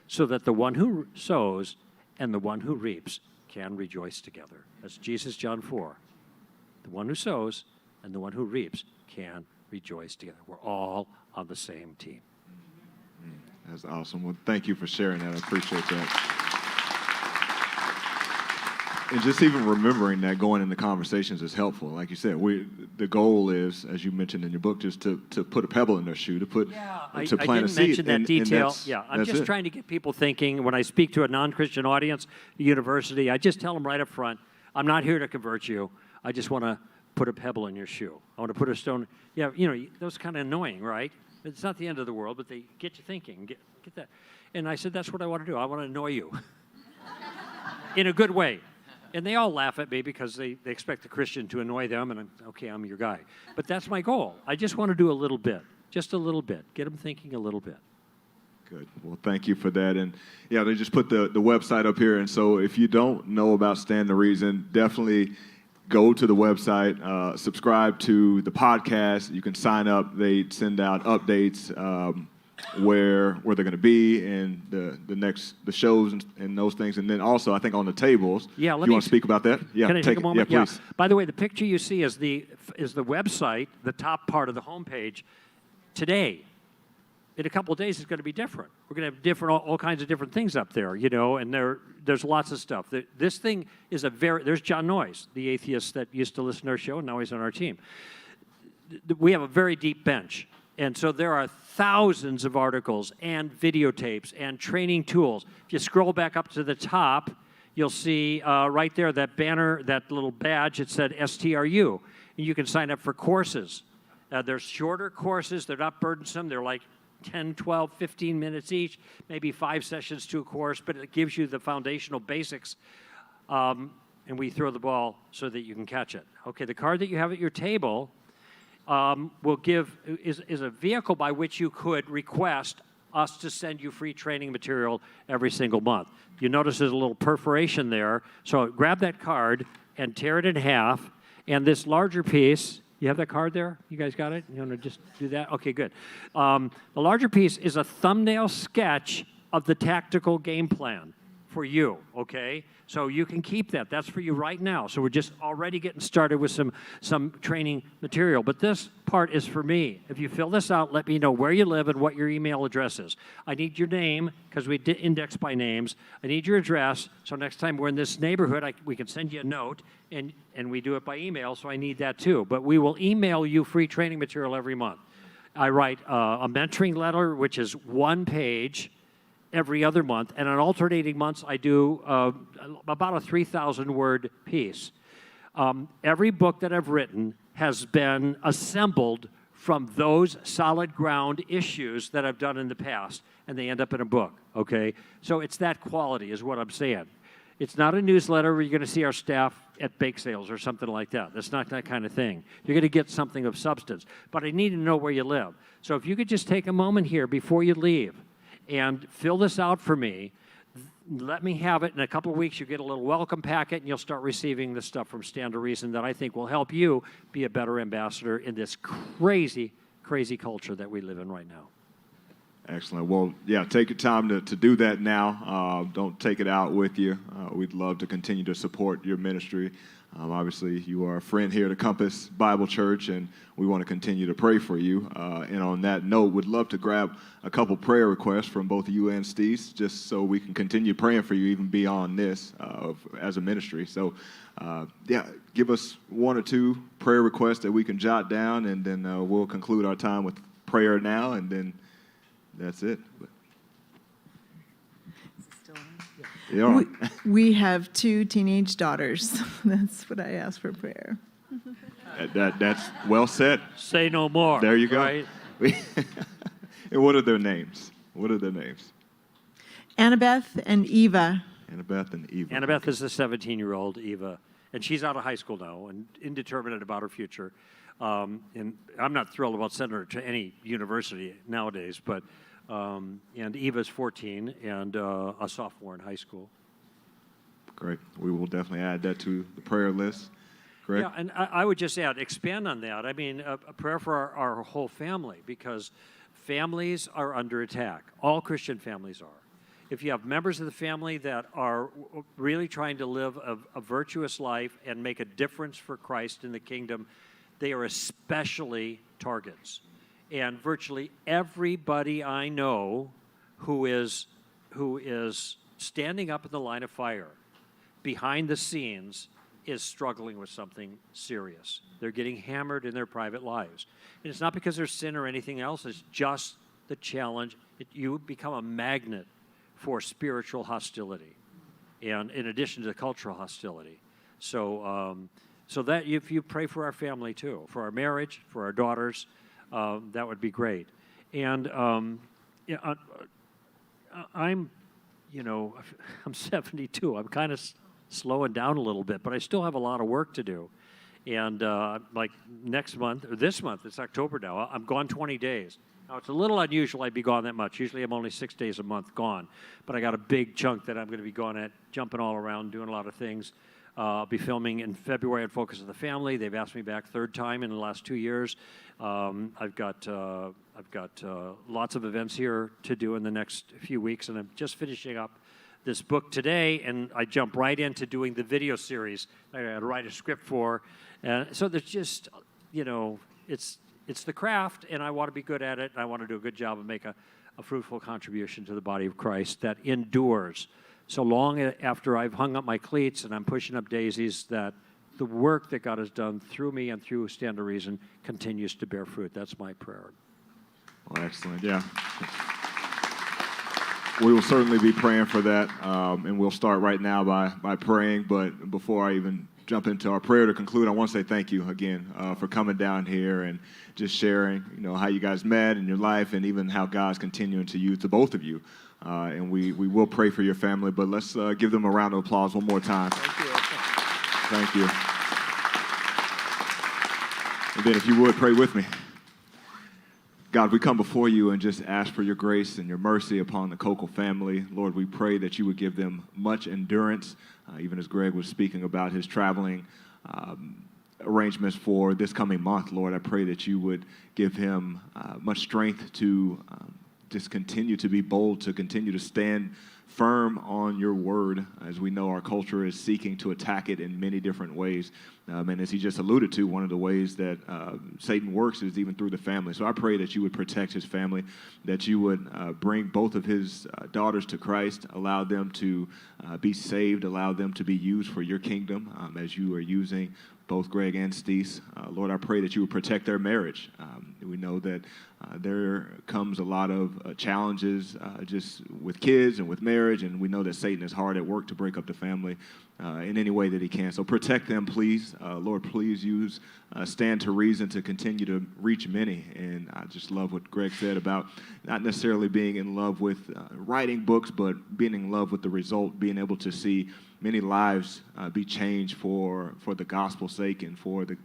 So that the one who sows and the one who reaps can rejoice together. That's Jesus, John 4. The one who sows and the one who reaps can rejoice together. We're all on the same team. That's awesome. Well, thank you for sharing that. I appreciate that. And just even remembering that going into conversations is helpful. Like you said, the goal is, as you mentioned in your book, just to put a pebble in their shoe, to plant a seed. I didn't mention that detail. I'm just it. trying to get people thinking. When I speak to a non-Christian audience, a university, I just tell them right up front, I'm not here to convert you. I just want to put a pebble in your shoe. I want to put a stone. Yeah, you know, those kind of annoying, right? It's not the end of the world, but they get you thinking. Get that. And I said, that's what I want to do. I want to annoy you in a good way. And they all laugh at me because they expect the Christian to annoy them, and I'm your guy. But that's my goal. I just want to do a little bit, just a little bit. Get them thinking a little bit. Good. Well, thank you for that. And, yeah, they just put the website up here. And so if you don't know about Stand to Reason, definitely go to the website, subscribe to the podcast. You can sign up. They send out updates where they're going to be and the shows and those things. And then also, I think on the tables, yeah, you want to speak about that? Yeah, can I take a moment? Yeah, please. Yeah. By the way, the picture you see is the website, the top part of the homepage. Today, in a couple of days, it's going to be different. We're going to have all kinds of different things up there, you know, and there's lots of stuff. This thing is there's John Noyes, the atheist that used to listen to our show, and now he's on our team. We have a very deep bench. And so there are thousands of articles and videotapes and training tools. If you scroll back up to the top, you'll see right there that banner, that little badge, it said STRU. And you can sign up for courses. There's shorter courses. They're not burdensome. They're like 10, 12, 15 minutes each, maybe 5 sessions to a course, but it gives you the foundational basics. And we throw the ball so that you can catch it. Okay, the card that you have at your table is a vehicle by which you could request us to send you free training material every single month. You notice there's a little perforation there, so grab that card and tear it in half, and this larger piece, you have that card there? You guys got it? You want to just do that? Okay, good. The larger piece is a thumbnail sketch of the tactical game plan. for you, okay? So you can keep that. That's for you right now. So we're just already getting started with some training material. But this part is for me. If you fill this out, let me know where you live and what your email address is. I need your name, because we index by names. I need your address, so next time we're in this neighborhood, we can send you a note, and we do it by email, so I need that too. But we will email you free training material every month. I write a mentoring letter, which is 1 page, every other month, and on alternating months, I do about a 3,000-word piece. Every book that I've written has been assembled from those solid ground issues that I've done in the past, and they end up in a book, okay? So it's that quality is what I'm saying. It's not a newsletter where you're going to see our staff at bake sales or something like that. That's not that kind of thing. You're going to get something of substance. But I need to know where you live. So if you could just take a moment here before you leave and fill this out for me. Let me have it. In a couple of weeks, you'll get a little welcome packet, and you'll start receiving the stuff from Stand to Reason that I think will help you be a better ambassador in this crazy, crazy culture that we live in right now. Excellent. Well, yeah, take your time to do that now. Don't take it out with you. We'd love to continue to support your ministry. Obviously, you are a friend here at Compass Bible Church, and we want to continue to pray for you. And on that note, we'd love to grab a couple prayer requests from both you and Steve, just so we can continue praying for you even beyond this as a ministry. So, yeah, give us 1 or 2 prayer requests that we can jot down, and then we'll conclude our time with prayer now, and then that's it. Yeah, all right. We have 2 teenage daughters. That's what I ask for prayer. That's well said. Say no more. There you go. Right? And what are their names? What are their names? Annabeth and Eva. Annabeth and Eva. Annabeth is the 17-year-old, Eva, and she's out of high school now and indeterminate about her future. And I'm not thrilled about sending her to any university nowadays, but and Eva's 14 and a sophomore in high school. Great. We will definitely add that to the prayer list. Correct? Yeah, and I would just expand on that. I mean, a prayer for our whole family, because families are under attack. All Christian families are. If you have members of the family that are really trying to live a virtuous life and make a difference for Christ in the kingdom, they are especially targets. And virtually everybody I know who is standing up in the line of fire behind the scenes is struggling with something serious. They're getting hammered in their private lives. And it's not because there's sin or anything else. It's just the challenge. You become a magnet for spiritual hostility, and in addition to the cultural hostility. So, so that if you pray for our family too, for our marriage, for our daughters, that would be great. And yeah, I'm 72. I'm kind of slowing down a little bit, but I still have a lot of work to do. And like next month, or this month, it's October now, I'm gone 20 days. Now, it's a little unusual I'd be gone that much. Usually I'm only 6 days a month gone. But I got a big chunk that I'm going to be gone at, jumping all around, doing a lot of things. I'll be filming in February at Focus on the Family. They've asked me back 3rd time in the last 2 years. I've got lots of events here to do in the next few weeks, and I'm just finishing up this book today, and I jump right into doing the video series I got to write a script for. So there's just, it's the craft, and I want to be good at it, and I want to do a good job and make a fruitful contribution to the body of Christ that endures. So long after I've hung up my cleats and I'm pushing up daisies, that the work that God has done through me and through Stand to Reason continues to bear fruit. That's my prayer. Well, excellent, yeah. We will certainly be praying for that, and we'll start right now by praying. But before I even jump into our prayer to conclude, I want to say thank you again for coming down here and just sharing, how you guys met in your life, and even how God's continuing to use the both of you. And we will pray for your family, but let's give them a round of applause one more time. Thank you. Thank you. And then if you would, pray with me. God, we come before you and just ask for your grace and your mercy upon the Koukl family. Lord, we pray that you would give them much endurance, even as Greg was speaking about his traveling arrangements for this coming month. Lord, I pray that you would give him much strength to just continue to be bold, to continue to stand firm on your word, as we know our culture is seeking to attack it in many different ways. And as he just alluded to, one of the ways that Satan works is even through the family. So I pray that you would protect his family, that you would bring both of his daughters to Christ, allow them to be saved, allow them to be used for your kingdom, as you are using both Greg and Steese. Lord, I pray that you would protect their marriage. We know that there comes a lot of challenges just with kids and with marriage, and we know that Satan is hard at work to break up the family in any way that he can. So protect them, please. Lord, please use Stand to Reason to continue to reach many. And I just love what Greg said about not necessarily being in love with writing books, but being in love with the result, being able to see many lives be changed for the gospel's sake and for the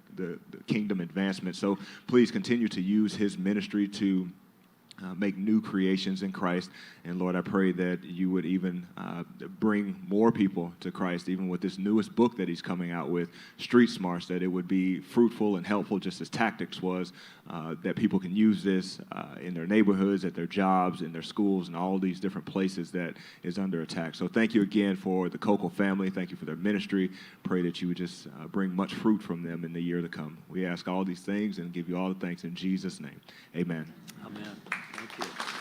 kingdom advancement. So please continue to use his ministry to make new creations in Christ. And Lord, I pray that you would even bring more people to Christ, even with this newest book that he's coming out with, Street Smarts, that it would be fruitful and helpful just as Tactics was, that people can use this in their neighborhoods, at their jobs, in their schools, and all these different places that is under attack. So thank you again for the Koukl family. Thank you for their ministry. Pray that you would just bring much fruit from them in the year to come. We ask all these things and give you all the thanks in Jesus' name. Amen. Amen. Thank you.